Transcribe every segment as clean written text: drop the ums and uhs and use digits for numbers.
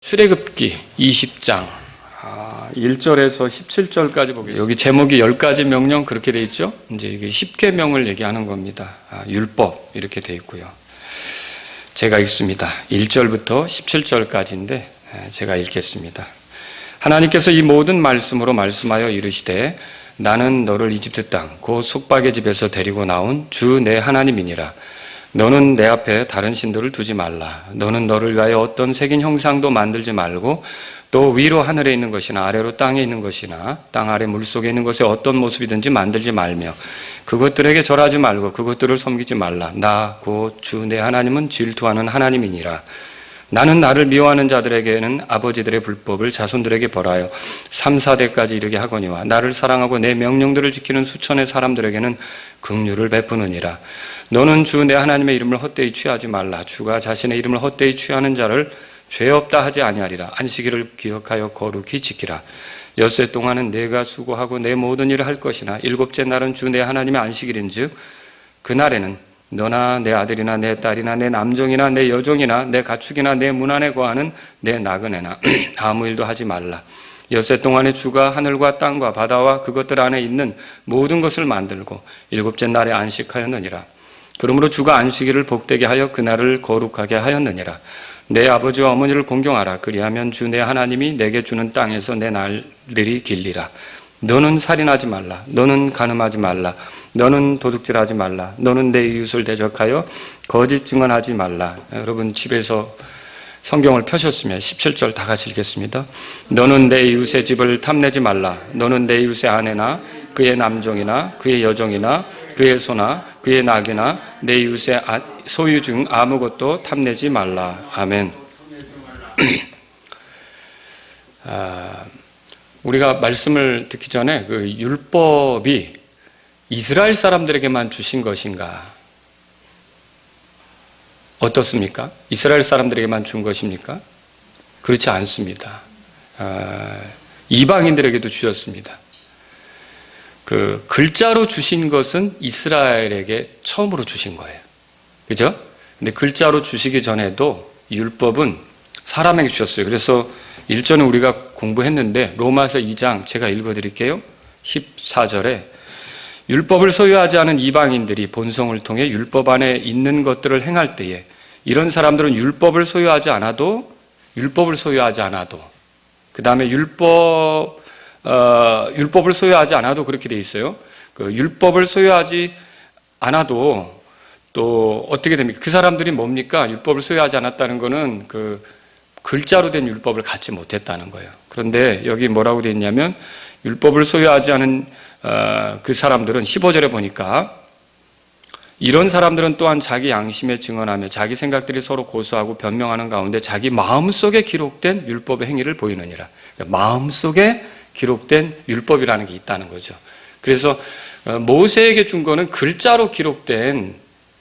출애굽기 20장 1절에서 17절까지 보겠습니다. 여기 제목이 10가지 명령 그렇게 돼 있죠. 이제 이게 10계명을 얘기하는 겁니다. 율법 이렇게 돼 있고요. 제가 읽습니다. 1절부터 17절까지인데 제가 읽겠습니다. 하나님께서 이 모든 말씀으로 말씀하여 이르시되 나는 너를 이집트 땅 곧 속박의 집에서 데리고 나온 주 내 하나님이니라. 너는 내 앞에 다른 신들을 두지 말라. 너는 너를 위하여 어떤 새긴 형상도 만들지 말고 또 위로 하늘에 있는 것이나 아래로 땅에 있는 것이나 땅 아래 물속에 있는 것에 어떤 모습이든지 만들지 말며 그것들에게 절하지 말고 그것들을 섬기지 말라. 나 곧 주 내 하나님은 질투하는 하나님이니라. 나는 나를 미워하는 자들에게는 아버지들의 불법을 자손들에게 벌하여 3, 4대까지 이르게 하거니와 나를 사랑하고 내 명령들을 지키는 수천의 사람들에게는 긍휼을 베푸느니라. 너는 주 내 하나님의 이름을 헛되이 취하지 말라. 주가 자신의 이름을 헛되이 취하는 자를 죄 없다 하지 아니하리라. 안식일을 기억하여 거룩히 지키라. 엿새 동안은 내가 수고하고 내 모든 일을 할 것이나 일곱째 날은 주 내 하나님의 안식일인즉 그날에는 너나 내 아들이나 내 딸이나 내 남종이나 내 여종이나 내 가축이나 내 문 안에 거하는 내 나그네나 아무 일도 하지 말라. 엿새 동안에 주가 하늘과 땅과 바다와 그것들 안에 있는 모든 것을 만들고 일곱째 날에 안식하였느니라. 그러므로 주가 안식일을 복되게 하여 그날을 거룩하게 하였느니라. 내 아버지와 어머니를 공경하라. 그리하면 주 내 하나님이 내게 주는 땅에서 내 날들이 길리라. 너는 살인하지 말라. 너는 간음하지 말라. 너는 도둑질하지 말라. 너는 내 이웃을 대적하여 거짓 증언하지 말라. 여러분 집에서 성경을 펴셨으면 17절 다 같이 읽겠습니다. 너는 내 이웃의 집을 탐내지 말라. 너는 내 이웃의 아내나 그의 남종이나 그의 여종이나 그의 소나 그의 낙이나 내 이웃의 소유 중 아무것도 탐내지 말라. 아멘. 우리가 말씀을 듣기 전에 그 율법이 이스라엘 사람들에게만 주신 것인가? 어떻습니까? 이스라엘 사람들에게만 준 것입니까? 그렇지 않습니다. 이방인들에게도 주셨습니다. 그 글자로 주신 것은 이스라엘에게 처음으로 주신 거예요. 그죠? 근데 글자로 주시기 전에도 율법은 사람에게 주셨어요. 그래서 일전에 우리가 공부했는데 로마서 2장 제가 읽어드릴게요. 14절에 율법을 소유하지 않은 이방인들이 본성을 통해 율법 안에 있는 것들을 행할 때에 이런 사람들은 율법을 소유하지 않아도 그 다음에 율법을 소유하지 않아도 그렇게 돼 있어요. 그 율법을 소유하지 않아도 또 어떻게 됩니까? 그 사람들이 뭡니까? 율법을 소유하지 않았다는 거는 그 글자로 된 율법을 갖지 못했다는 거예요. 그런데 여기 뭐라고 되어 있냐면 율법을 소유하지 않은 그 사람들은 15절에 보니까 이런 사람들은 또한 자기 양심에 증언하며 자기 생각들이 서로 고소하고 변명하는 가운데 자기 마음속에 기록된 율법의 행위를 보이느니라. 그러니까 마음속에 기록된 율법이라는 게 있다는 거죠. 그래서 모세에게 준 거는 글자로 기록된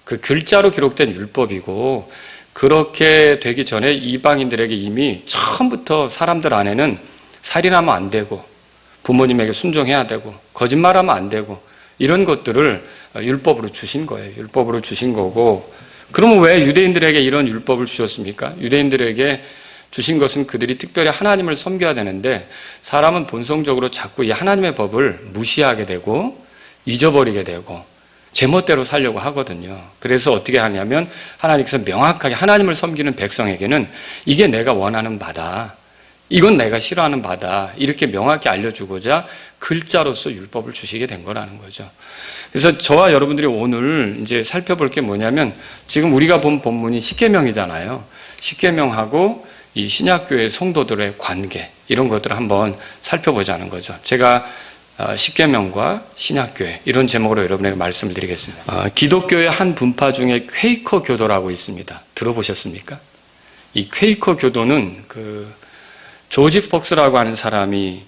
율법이고 그렇게 되기 전에 이방인들에게 이미 처음부터 사람들 안에는 살인하면 안 되고 부모님에게 순종해야 되고 거짓말하면 안 되고 이런 것들을 율법으로 주신 거예요. 율법으로 주신 거고 그러면 왜 유대인들에게 이런 율법을 주셨습니까? 유대인들에게 주신 것은 그들이 특별히 하나님을 섬겨야 되는데 사람은 본성적으로 자꾸 이 하나님의 법을 무시하게 되고 잊어버리게 되고 제멋대로 살려고 하거든요. 그래서 어떻게 하냐면 하나님께서 명확하게 하나님을 섬기는 백성에게는 이게 내가 원하는 바다. 이건 내가 싫어하는 바다. 이렇게 명확히 알려주고자 글자로서 율법을 주시게 된 거라는 거죠. 그래서 저와 여러분들이 오늘 이제 살펴볼 게 뭐냐면 지금 우리가 본 본문이 십계명이잖아요. 십계명하고 이 신약교회 성도들의 관계 이런 것들을 한번 살펴보자는 거죠. 제가 십계명과 신약교회 이런 제목으로 여러분에게 말씀을 드리겠습니다. 기독교의 한 분파 중에 퀘이커 교도라고 있습니다. 들어보셨습니까? 이 퀘이커 교도는 그 조지 폭스라고 하는 사람이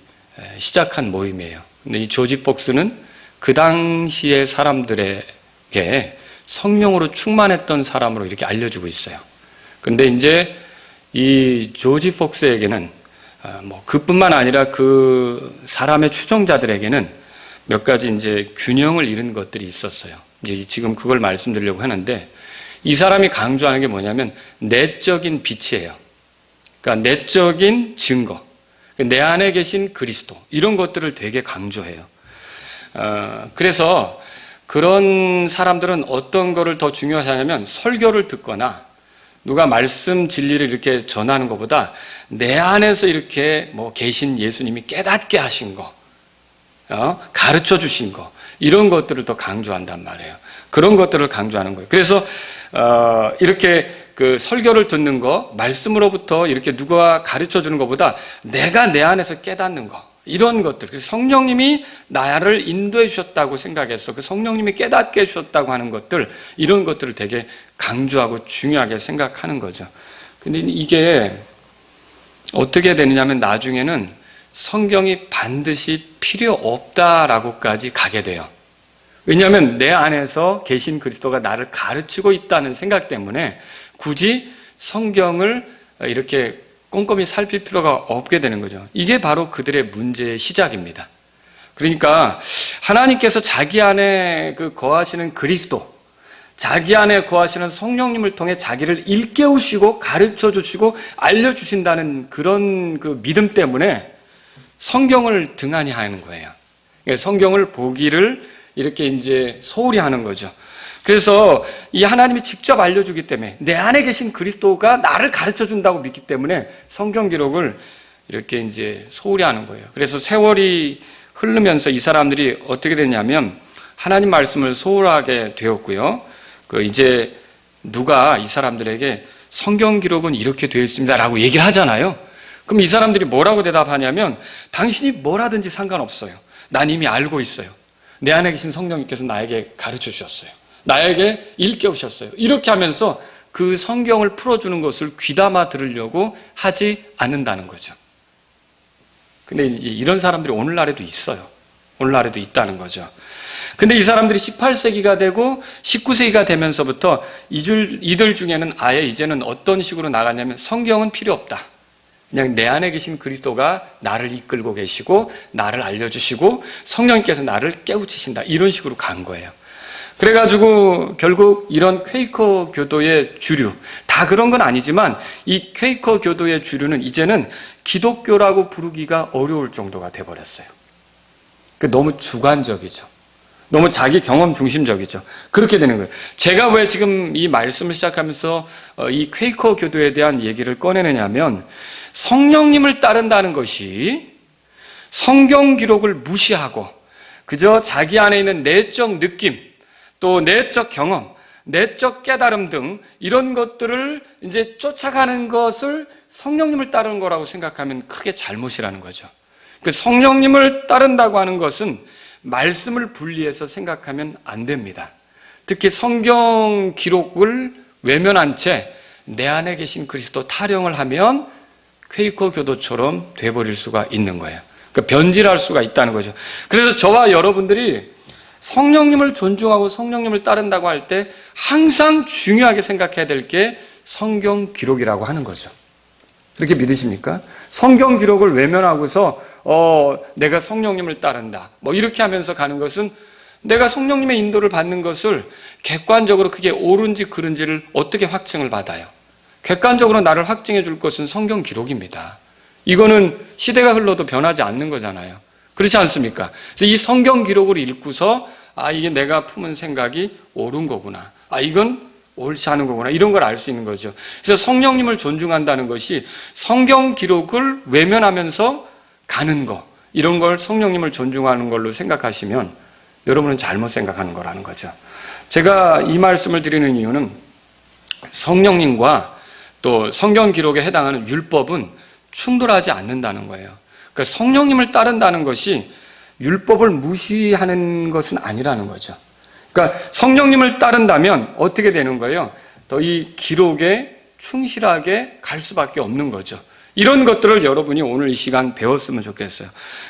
시작한 모임이에요. 근데 이 조지 폭스는 그 당시의 사람들에게 성령으로 충만했던 사람으로 이렇게 알려주고 있어요. 근데 이제 이 조지 폭스에게는 그뿐만 아니라 그 사람의 추종자들에게는 몇 가지 이제 균형을 잃은 것들이 있었어요. 이제 지금 그걸 말씀드리려고 하는데 이 사람이 강조하는 게 뭐냐면 내적인 빛이에요. 그러니까 내적인 증거, 내 안에 계신 그리스도, 이런 것들을 되게 강조해요. 그래서 그런 사람들은 어떤 거를 더 중요하냐면 설교를 듣거나 누가 말씀 진리를 이렇게 전하는 것보다 내 안에서 이렇게 계신 예수님이 깨닫게 하신 거, 가르쳐 주신 거, 이런 것들을 더 강조한단 말이에요. 그런 것들을 강조하는 거예요. 그래서 이렇게 그 설교를 듣는 거, 말씀으로부터 이렇게 누가 가르쳐 주는 것보다 내가 내 안에서 깨닫는 거, 이런 것들. 그래서 성령님이 나를 인도해 주셨다고 생각해서 그 성령님이 깨닫게 해주셨다고 하는 것들, 이런 것들을 되게 강조하고 중요하게 생각하는 거죠. 근데 이게 어떻게 되느냐면 나중에는 성경이 반드시 필요 없다라고까지 가게 돼요. 왜냐하면 내 안에서 계신 그리스도가 나를 가르치고 있다는 생각 때문에 굳이 성경을 이렇게 꼼꼼히 살필 필요가 없게 되는 거죠. 이게 바로 그들의 문제의 시작입니다. 그러니까 하나님께서 자기 안에 거하시는 그리스도, 자기 안에 거하시는 성령님을 통해 자기를 일깨우시고 가르쳐 주시고 알려주신다는 그런 그 믿음 때문에 성경을 등한히 하는 거예요. 성경을 보기를 이렇게 이제 소홀히 하는 거죠. 그래서 이 하나님이 직접 알려주기 때문에 내 안에 계신 그리스도가 나를 가르쳐 준다고 믿기 때문에 성경 기록을 이렇게 이제 소홀히 하는 거예요. 그래서 세월이 흐르면서 이 사람들이 어떻게 됐냐면 하나님 말씀을 소홀하게 되었고요. 이제 누가 이 사람들에게 성경 기록은 이렇게 되어 있습니다라고 얘기를 하잖아요. 그럼 이 사람들이 뭐라고 대답하냐면 당신이 뭘 하든지 상관없어요. 난 이미 알고 있어요. 내 안에 계신 성령님께서 나에게 가르쳐 주셨어요. 나에게 일깨우셨어요. 이렇게 하면서 그 성경을 풀어주는 것을 귀담아 들으려고 하지 않는다는 거죠. 근데 이런 사람들이 오늘날에도 있어요. 오늘날에도 있다는 거죠. 근데 이 사람들이 18세기가 되고 19세기가 되면서부터 이들 중에는 아예 이제는 어떤 식으로 나가냐면 성경은 필요 없다. 그냥 내 안에 계신 그리스도가 나를 이끌고 계시고 나를 알려주시고 성령님께서 나를 깨우치신다. 이런 식으로 간 거예요. 그래가지고 결국 이런 퀘이커 교도의 주류, 다 그런 건 아니지만 이 퀘이커 교도의 주류는 이제는 기독교라고 부르기가 어려울 정도가 돼버렸어요. 너무 주관적이죠. 너무 자기 경험 중심적이죠. 그렇게 되는 거예요. 제가 왜 지금 이 말씀을 시작하면서 이 퀘이커 교도에 대한 얘기를 꺼내느냐면 성령님을 따른다는 것이 성경 기록을 무시하고 그저 자기 안에 있는 내적 느낌, 또 내적 경험, 내적 깨달음 등 이런 것들을 이제 쫓아가는 것을 성령님을 따르는 거라고 생각하면 크게 잘못이라는 거죠. 그 성령님을 따른다고 하는 것은 말씀을 분리해서 생각하면 안 됩니다. 특히 성경 기록을 외면한 채 내 안에 계신 그리스도 타령을 하면 퀘이커 교도처럼 돼버릴 수가 있는 거예요. 그러니까 변질할 수가 있다는 거죠. 그래서 저와 여러분들이 성령님을 존중하고 성령님을 따른다고 할 때 항상 중요하게 생각해야 될 게 성경 기록이라고 하는 거죠. 그렇게 믿으십니까? 성경 기록을 외면하고서 내가 성령님을 따른다. 이렇게 하면서 가는 것은 내가 성령님의 인도를 받는 것을 객관적으로 그게 옳은지 그른지를 어떻게 확증을 받아요? 객관적으로 나를 확증해 줄 것은 성경 기록입니다. 이거는 시대가 흘러도 변하지 않는 거잖아요. 그렇지 않습니까? 그래서 이 성경 기록을 읽고서 이게 내가 품은 생각이 옳은 거구나. 이건 옳지 않은 거구나. 이런 걸 알 수 있는 거죠. 그래서 성령님을 존중한다는 것이 성경 기록을 외면하면서 가는 거, 이런 걸 성령님을 존중하는 걸로 생각하시면 여러분은 잘못 생각하는 거라는 거죠. 제가 이 말씀을 드리는 이유는 성령님과 또 성경 기록에 해당하는 율법은 충돌하지 않는다는 거예요. 그러니까 성령님을 따른다는 것이 율법을 무시하는 것은 아니라는 거죠. 그러니까 성령님을 따른다면 어떻게 되는 거예요? 더 이 기록에 충실하게 갈 수밖에 없는 거죠. 이런 것들을 여러분이 오늘 이 시간 배웠으면 좋겠어요.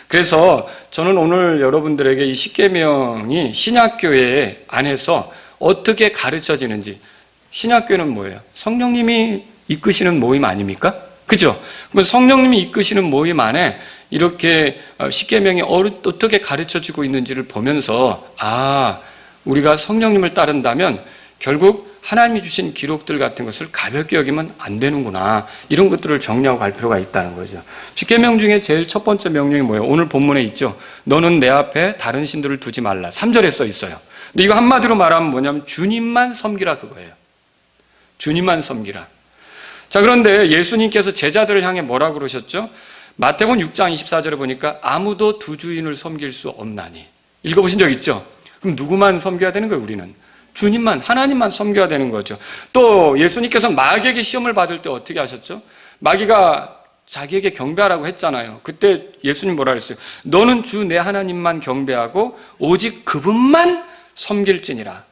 그래서 저는 오늘 여러분들에게 이 십계명이 신약교회 안에서 어떻게 가르쳐지는지. 신약교회는 뭐예요? 성령님이 이끄시는 모임 아닙니까? 그죠? 그럼 성령님이 이끄시는 모임 안에 이렇게 십계명이 어떻게 가르쳐지고 있는지를 보면서 우리가 성령님을 따른다면 결국 하나님이 주신 기록들 같은 것을 가볍게 여기면 안 되는구나. 이런 것들을 정리하고 갈 필요가 있다는 거죠. 십계명 중에 제일 첫 번째 명령이 뭐예요? 오늘 본문에 있죠. 너는 내 앞에 다른 신들을 두지 말라. 3절에 써 있어요. 근데 이거 한마디로 말하면 뭐냐면 주님만 섬기라 그거예요. 주님만 섬기라. 자, 그런데 예수님께서 제자들을 향해 뭐라고 그러셨죠? 마태복음 6장 24절에 보니까 아무도 두 주인을 섬길 수 없나니. 읽어보신 적 있죠? 그럼 누구만 섬겨야 되는 거예요, 우리는? 주님만, 하나님만 섬겨야 되는 거죠. 또 예수님께서 마귀에게 시험을 받을 때 어떻게 하셨죠? 마귀가 자기에게 경배하라고 했잖아요. 그때 예수님 뭐라 그랬어요? 너는 주 내 하나님만 경배하고 오직 그분만 섬길지니라.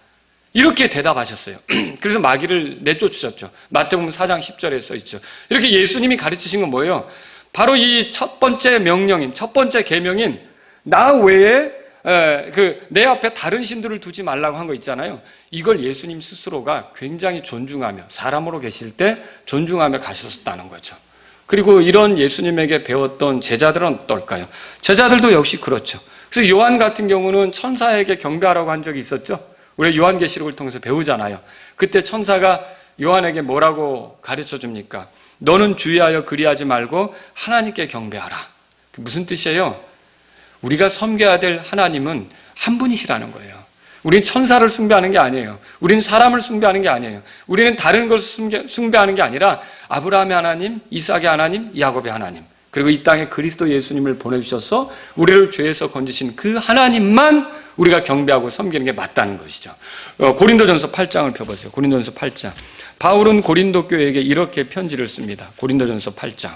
이렇게 대답하셨어요. 그래서 마귀를 내쫓으셨죠. 마태복음 4장 10절에 써 있죠. 이렇게 예수님이 가르치신 건 뭐예요? 바로 이 첫 번째 명령인, 첫 번째 계명인 나 외에 내 앞에 다른 신들을 두지 말라고 한 거 있잖아요. 이걸 예수님 스스로가 굉장히 존중하며 사람으로 계실 때 존중하며 가셨다는 거죠. 그리고 이런 예수님에게 배웠던 제자들은 어떨까요? 제자들도 역시 그렇죠. 그래서 요한 같은 경우는 천사에게 경배하라고 한 적이 있었죠. 우리 요한계시록을 통해서 배우잖아요. 그때 천사가 요한에게 뭐라고 가르쳐 줍니까? 너는 주의하여 그리하지 말고 하나님께 경배하라. 무슨 뜻이에요? 우리가 섬겨야 될 하나님은 한 분이시라는 거예요. 우리는 천사를 숭배하는 게 아니에요. 우리는 사람을 숭배하는 게 아니에요. 우리는 다른 것을 숭배하는 게 아니라 아브라함의 하나님, 이삭의 하나님, 야곱의 하나님, 그리고 이 땅에 그리스도 예수님을 보내주셔서 우리를 죄에서 건지신 그 하나님만 우리가 경배하고 섬기는 게 맞다는 것이죠. 고린도전서 8장을 펴보세요. 고린도전서 8장. 바울은 고린도 교회에게 이렇게 편지를 씁니다. 고린도전서 8장.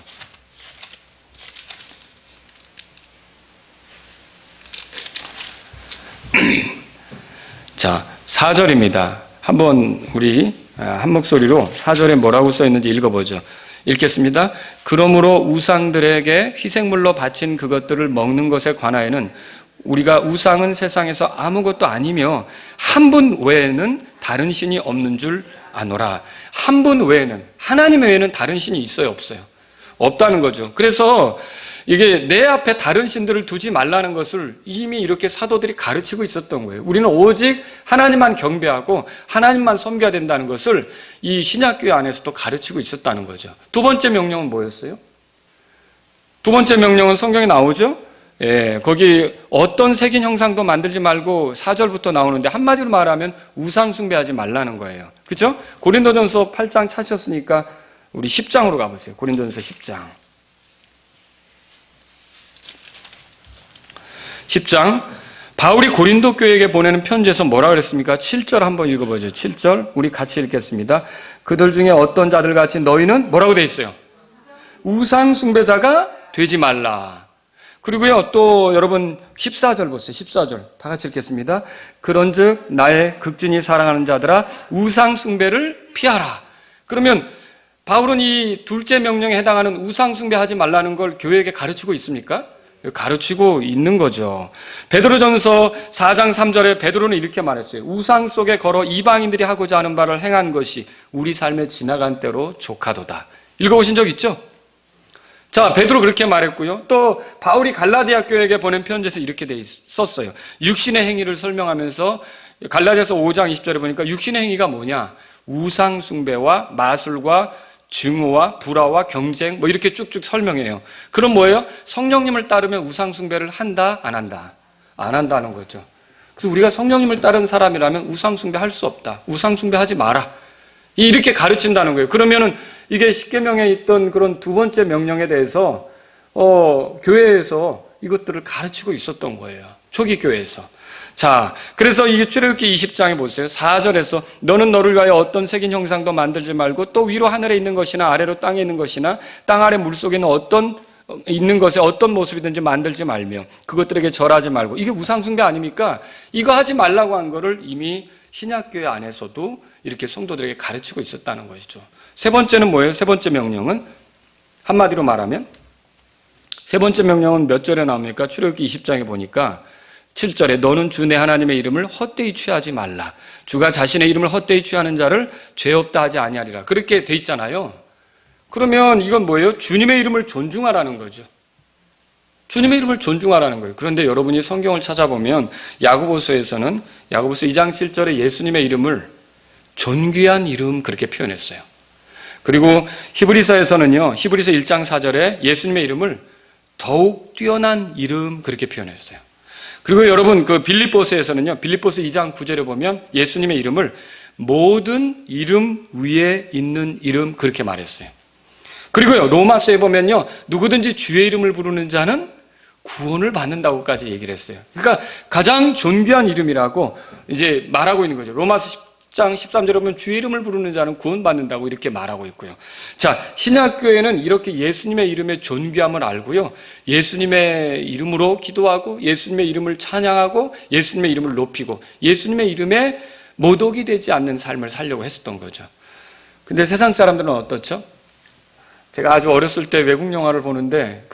자, 4절입니다. 한번 우리 한 목소리로 4절에 뭐라고 써 있는지 읽어보죠. 읽겠습니다. 그러므로 우상들에게 희생물로 바친 그것들을 먹는 것에 관하여는 우리가 우상은 세상에서 아무것도 아니며 한 분 외에는 다른 신이 없는 줄 아노라. 한 분 외에는, 하나님 외에는 다른 신이 있어요, 없어요? 없다는 거죠. 그래서 이게 내 앞에 다른 신들을 두지 말라는 것을 이미 이렇게 사도들이 가르치고 있었던 거예요. 우리는 오직 하나님만 경배하고 하나님만 섬겨야 된다는 것을 이 신약교회 안에서도 가르치고 있었다는 거죠. 두 번째 명령은 뭐였어요? 두 번째 명령은 성경에 나오죠? 예, 거기 어떤 색인 형상도 만들지 말고 4절부터 나오는데 한마디로 말하면 우상 숭배하지 말라는 거예요. 그렇죠? 고린도전서 8장 찾으셨으니까 우리 10장으로 가보세요. 고린도전서 10장. 10장. 바울이 고린도 교회에게 보내는 편지에서 뭐라 그랬습니까? 7절 한번 읽어보죠. 7절 우리 같이 읽겠습니다. 그들 중에 어떤 자들 같이 너희는 뭐라고 돼 있어요? 우상 숭배자가 되지 말라. 그리고요, 또 여러분 14절 보세요. 14절 다 같이 읽겠습니다. 그런즉 나의 극진히 사랑하는 자들아 우상 숭배를 피하라. 그러면 바울은 이 둘째 명령에 해당하는 우상 숭배하지 말라는 걸 교회에게 가르치고 있습니까? 가르치고 있는 거죠. 베드로전서 4장 3절에 베드로는 이렇게 말했어요. 우상 속에 걸어 이방인들이 하고자 하는 바를 행한 것이 우리 삶에 지나간 때로 족하도다. 읽어보신 적 있죠? 자, 베드로 그렇게 말했고요. 또 바울이 갈라디아 교회에게 보낸 편지에서 이렇게 돼 있었어요. 육신의 행위를 설명하면서 갈라디아서 5장 20절에 보니까 육신의 행위가 뭐냐? 우상 숭배와 마술과 증오와 불화와 경쟁 뭐 이렇게 쭉쭉 설명해요. 그럼 뭐예요? 성령님을 따르면 우상 숭배를 한다, 안 한다? 안 한다는 거죠. 그래서 우리가 성령님을 따른 사람이라면 우상 숭배할 수 없다. 우상 숭배하지 마라. 이렇게 가르친다는 거예요. 그러면은 이게 십계명에 있던 그런 두 번째 명령에 대해서 교회에서 이것들을 가르치고 있었던 거예요. 초기 교회에서. 자, 그래서 이게 출애굽기 20장에 보세요. 4절에서 너는 너를 위하여 어떤 색인 형상도 만들지 말고 또 위로 하늘에 있는 것이나 아래로 땅에 있는 것이나 땅 아래 물속에 있는 어떤 있는 것에 어떤 모습이든지 만들지 말며 그것들에게 절하지 말고. 이게 우상숭배 아닙니까? 이거 하지 말라고 한 거를 이미 신약교회 안에서도 이렇게 성도들에게 가르치고 있었다는 것이죠. 세 번째는 뭐예요? 세 번째 명령은 한마디로 말하면 세 번째 명령은 몇 절에 나옵니까? 출애굽기 20장에 보니까 7절에 너는 주 내 하나님의 이름을 헛되이 취하지 말라. 주가 자신의 이름을 헛되이 취하는 자를 죄 없다 하지 아니하리라. 그렇게 돼 있잖아요. 그러면 이건 뭐예요? 주님의 이름을 존중하라는 거죠. 주님의 이름을 존중하라는 거예요. 그런데 여러분이 성경을 찾아보면 야고보서에서는 야고보서 2장 7절에 예수님의 이름을 존귀한 이름 그렇게 표현했어요. 그리고 히브리서에서는요, 히브리서 1장 4절에 예수님의 이름을 더욱 뛰어난 이름 그렇게 표현했어요. 그리고 여러분 그 빌립보서에서는요, 빌립보서 2장 9절에 보면 예수님의 이름을 모든 이름 위에 있는 이름 그렇게 말했어요. 그리고요, 로마서에 보면요, 누구든지 주의 이름을 부르는 자는 구원을 받는다고까지 얘기를 했어요. 그러니까 가장 존귀한 이름이라고 이제 말하고 있는 거죠. 로마서 10장 13절에 보면 주의 이름을 부르는 자는 구원받는다고 이렇게 말하고 있고요. 자, 신약교회는 이렇게 예수님의 이름의 존귀함을 알고요, 예수님의 이름으로 기도하고 예수님의 이름을 찬양하고 예수님의 이름을 높이고 예수님의 이름에 모독이 되지 않는 삶을 살려고 했었던 거죠. 근데 세상 사람들은 어떻죠? 제가 아주 어렸을 때 외국 영화를 보는데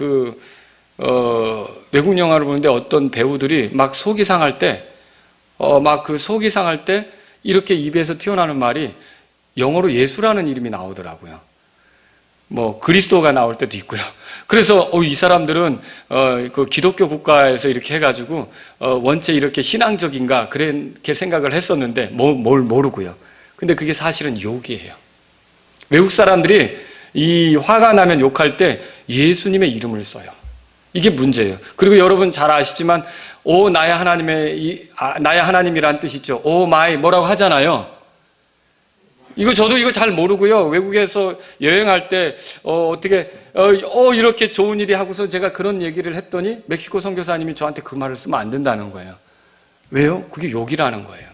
외국 영화를 보는데 어떤 배우들이 막 속이 상할 때 속이 상할 때 이렇게 입에서 튀어나오는 말이 영어로 예수라는 이름이 나오더라고요. 뭐 그리스도가 나올 때도 있고요. 그래서 이 사람들은 그 기독교 국가에서 이렇게 해가지고 원체 이렇게 신앙적인가 그렇게 생각을 했었는데 뭘 모르고요. 근데 그게 사실은 욕이에요. 외국 사람들이 이 화가 나면 욕할 때 예수님의 이름을 써요. 이게 문제예요. 그리고 여러분 잘 아시지만 나의 하나님이란 뜻이죠. 오 마이 뭐라고 하잖아요. 저도 이거 잘 모르고요. 외국에서 여행할 때 이렇게 좋은 일이 하고서 제가 그런 얘기를 했더니 멕시코 선교사님이 저한테 그 말을 쓰면 안 된다는 거예요. 왜요? 그게 욕이라는 거예요.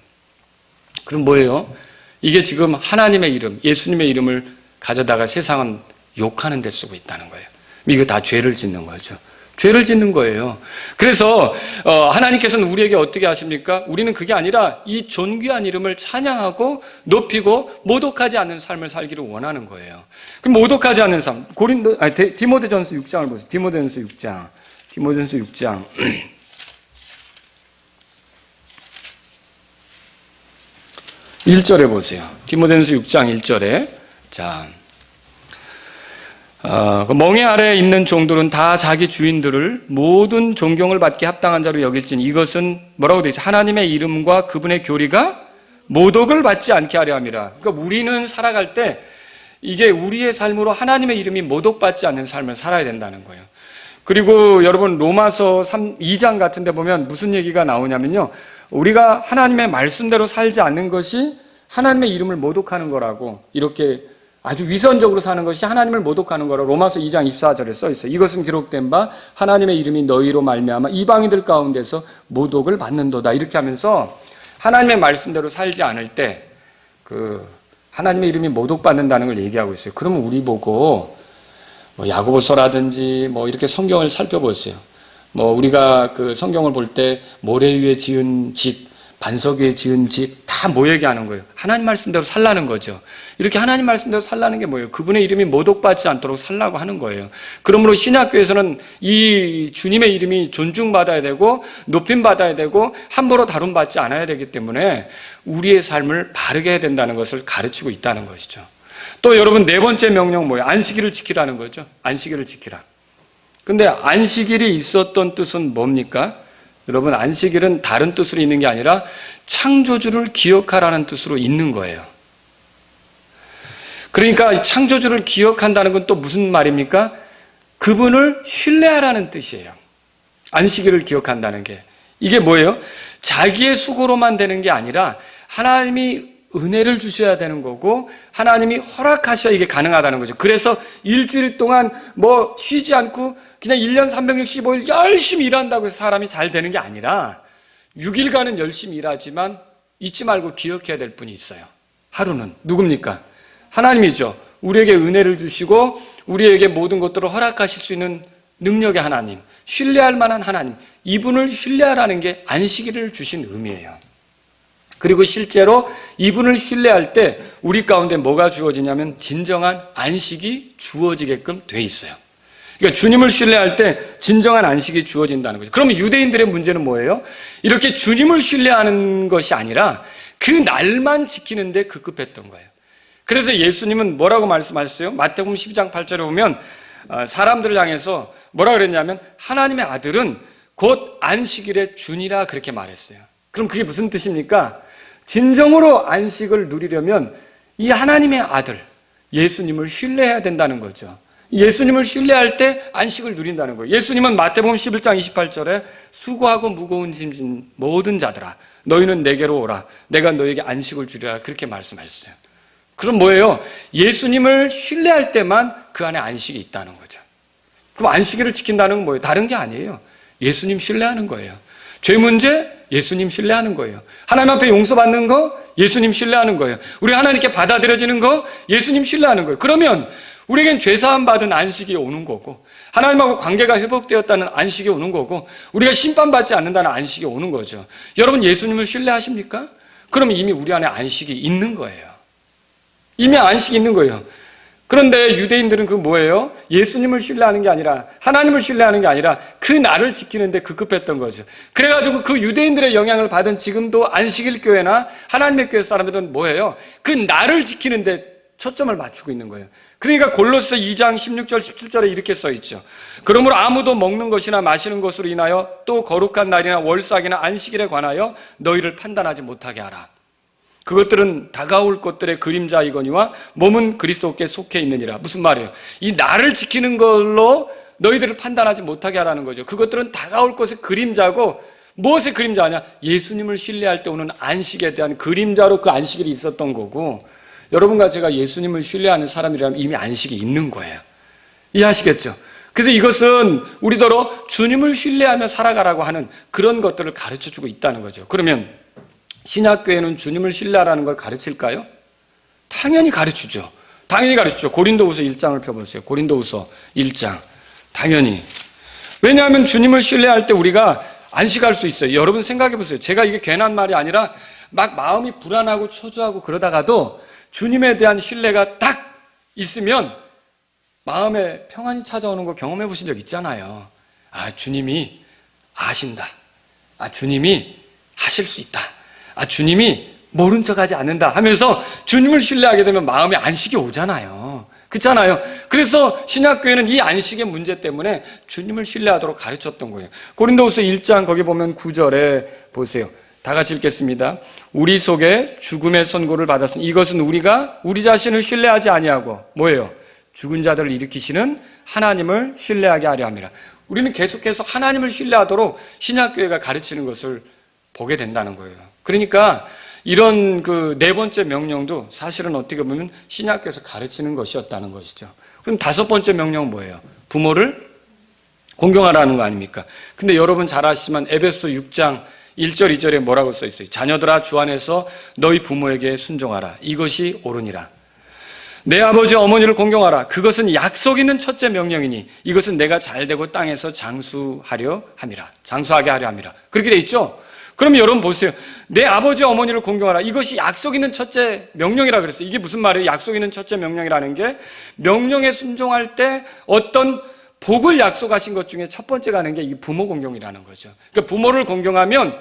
그럼 뭐예요? 이게 지금 하나님의 이름, 예수님의 이름을 가져다가 세상은 욕하는 데 쓰고 있다는 거예요. 이거 다 죄를 짓는 거죠. 죄를 짓는 거예요. 그래서 하나님께서는 우리에게 어떻게 하십니까? 우리는 그게 아니라 이 존귀한 이름을 찬양하고 높이고 모독하지 않는 삶을 살기를 원하는 거예요. 그럼 모독하지 않는 삶, 디모데전서 6장을 보세요. 디모데전서 6장 1절에 보세요. 디모데전서 6장 1절에 멍에 아래에 있는 종들은 다 자기 주인들을 모든 존경을 받게 합당한 자로 여길지니 이것은 뭐라고 되어 있어요? 하나님의 이름과 그분의 교리가 모독을 받지 않게 하려 함이라. 그러니까 우리는 살아갈 때 이게 우리의 삶으로 하나님의 이름이 모독받지 않는 삶을 살아야 된다는 거예요. 그리고 여러분 로마서 2장 같은 데 보면 무슨 얘기가 나오냐면요, 우리가 하나님의 말씀대로 살지 않는 것이 하나님의 이름을 모독하는 거라고, 이렇게 아주 위선적으로 사는 것이 하나님을 모독하는 거라고 로마서 2장 24절에 써 있어요. 이것은 기록된 바 하나님의 이름이 너희로 말미암아 이방인들 가운데서 모독을 받는도다. 이렇게 하면서 하나님의 말씀대로 살지 않을 때 하나님의 이름이 모독받는다는 걸 얘기하고 있어요. 그러면 우리 보고 야고보서라든지 이렇게 성경을 살펴보세요. 우리가 그 성경을 볼 때 모래 위에 지은 집, 반석 위에 지은 집 다 뭐 얘기하는 거예요? 하나님 말씀대로 살라는 거죠. 이렇게 하나님 말씀대로 살라는 게 뭐예요? 그분의 이름이 모독받지 않도록 살라고 하는 거예요. 그러므로 신약교에서는 이 주님의 이름이 존중받아야 되고 높임받아야 되고 함부로 다룸받지 않아야 되기 때문에 우리의 삶을 바르게 해야 된다는 것을 가르치고 있다는 것이죠. 또 여러분 네 번째 명령 뭐예요? 안식일을 지키라는 거죠. 안식일을 지키라. 근데 안식일이 있었던 뜻은 뭡니까? 여러분 안식일은 다른 뜻으로 있는 게 아니라 창조주를 기억하라는 뜻으로 있는 거예요. 그러니까 창조주를 기억한다는 건 또 무슨 말입니까? 그분을 신뢰하라는 뜻이에요. 안식일을 기억한다는 게. 이게 뭐예요? 자기의 수고로만 되는 게 아니라 하나님이 은혜를 주셔야 되는 거고 하나님이 허락하셔야 이게 가능하다는 거죠. 그래서 일주일 동안 쉬지 않고 그냥 1년 365일 열심히 일한다고 해서 사람이 잘 되는 게 아니라 6일간은 열심히 일하지만 잊지 말고 기억해야 될 분이 있어요. 하루는 누굽니까? 하나님이죠. 우리에게 은혜를 주시고 우리에게 모든 것들을 허락하실 수 있는 능력의 하나님, 신뢰할 만한 하나님, 이분을 신뢰하라는 게 안식일을 주신 의미예요. 그리고 실제로 이분을 신뢰할 때 우리 가운데 뭐가 주어지냐면 진정한 안식이 주어지게끔 돼 있어요. 그러니까 주님을 신뢰할 때 진정한 안식이 주어진다는 거죠. 그러면 유대인들의 문제는 뭐예요? 이렇게 주님을 신뢰하는 것이 아니라 그 날만 지키는데 급급했던 거예요. 그래서 예수님은 뭐라고 말씀하셨어요? 마태복음 12장 8절에 보면 사람들을 향해서 뭐라 그랬냐면 하나님의 아들은 곧 안식일의 주니라 그렇게 말했어요. 그럼 그게 무슨 뜻입니까? 진정으로 안식을 누리려면 이 하나님의 아들 예수님을 신뢰해야 된다는 거죠. 예수님을 신뢰할 때 안식을 누린다는 거예요. 예수님은 마태복음 11장 28절에 수고하고 무거운 짐진 모든 자들아 너희는 내게로 오라 내가 너에게 안식을 주리라 그렇게 말씀하셨어요. 그럼 뭐예요? 예수님을 신뢰할 때만 그 안에 안식이 있다는 거죠. 그럼 안식일을 지킨다는 건 뭐예요? 다른 게 아니에요. 예수님 신뢰하는 거예요. 죄 문제? 예수님 신뢰하는 거예요. 하나님 앞에 용서받는 거? 예수님 신뢰하는 거예요. 우리 하나님께 받아들여지는 거? 예수님 신뢰하는 거예요. 그러면 우리에겐 죄사함 받은 안식이 오는 거고 하나님하고 관계가 회복되었다는 안식이 오는 거고 우리가 심판받지 않는다는 안식이 오는 거죠. 여러분 예수님을 신뢰하십니까? 그러면 이미 우리 안에 안식이 있는 거예요. 이미 안식이 있는 거예요. 그런데 유대인들은 그 뭐예요? 예수님을 신뢰하는 게 아니라 하나님을 신뢰하는 게 아니라 그 날을 지키는데 급급했던 거죠. 그래가지고 그 유대인들의 영향을 받은 지금도 안식일 교회나 하나님의 교회 사람들은 뭐예요? 그 날을 지키는데 초점을 맞추고 있는 거예요. 그러니까 골로새 2장 16절 17절에 이렇게 써 있죠. 그러므로 아무도 먹는 것이나 마시는 것으로 인하여 또 거룩한 날이나 월삭이나 안식일에 관하여 너희를 판단하지 못하게 하라. 그것들은 다가올 것들의 그림자이거니와 몸은 그리스도께 속해 있느니라. 무슨 말이에요? 이 나를 지키는 걸로 너희들을 판단하지 못하게 하라는 거죠. 그것들은 다가올 것의 그림자고 무엇의 그림자냐? 예수님을 신뢰할 때 오는 안식에 대한 그림자로 그 안식일이 있었던 거고 여러분과 제가 예수님을 신뢰하는 사람이라면 이미 안식이 있는 거예요. 이해하시겠죠? 그래서 이것은 우리더러 주님을 신뢰하며 살아가라고 하는 그런 것들을 가르쳐주고 있다는 거죠. 그러면 신약교회는 주님을 신뢰하라는 걸 가르칠까요? 당연히 가르치죠. 당연히 가르치죠. 고린도후서 1장을 펴보세요. 고린도후서 1장. 당연히. 왜냐하면 주님을 신뢰할 때 우리가 안식할 수 있어요. 여러분 생각해 보세요. 제가 이게 괜한 말이 아니라 막 마음이 불안하고 초조하고 그러다가도 주님에 대한 신뢰가 딱 있으면 마음에 평안이 찾아오는 거 경험해 보신 적 있잖아요. 아, 주님이 아신다. 아, 주님이 하실 수 있다. 아, 주님이 모른 척하지 않는다 하면서 주님을 신뢰하게 되면 마음에 안식이 오잖아요. 그렇잖아요. 그래서 신약교회는 이 안식의 문제 때문에 주님을 신뢰하도록 가르쳤던 거예요. 고린도후서 1장 거기 보면 9절에 보세요. 다 같이 읽겠습니다. 우리 속에 죽음의 선고를 받았으니 이것은 우리가 우리 자신을 신뢰하지 아니하고 뭐예요? 죽은 자들을 일으키시는 하나님을 신뢰하게 하려 함이라. 우리는 계속해서 하나님을 신뢰하도록 신약교회가 가르치는 것을 보게 된다는 거예요. 그러니까 이런 그 네 번째 명령도 사실은 어떻게 보면 신약교에서 가르치는 것이었다는 것이죠. 그럼 다섯 번째 명령은 뭐예요? 부모를 공경하라는 거 아닙니까? 근데 여러분 잘 아시지만 에베소 6장 1절 2절에 뭐라고 써 있어요? 자녀들아 주 안에서 너희 부모에게 순종하라. 이것이 옳으니라. 내 아버지 어머니를 공경하라. 그것은 약속 있는 첫째 명령이니 이것은 내가 잘되고 땅에서 장수하려 함이라. 장수하게 하려 함이라. 그렇게 돼 있죠? 그럼 여러분 보세요. 내 아버지 어머니를 공경하라. 이것이 약속 있는 첫째 명령이라 그랬어요. 이게 무슨 말이에요? 약속 있는 첫째 명령이라는 게 명령에 순종할 때 어떤 복을 약속하신 것 중에 첫 번째가 하는 게 이 부모 공경이라는 거죠. 그러니까 부모를 공경하면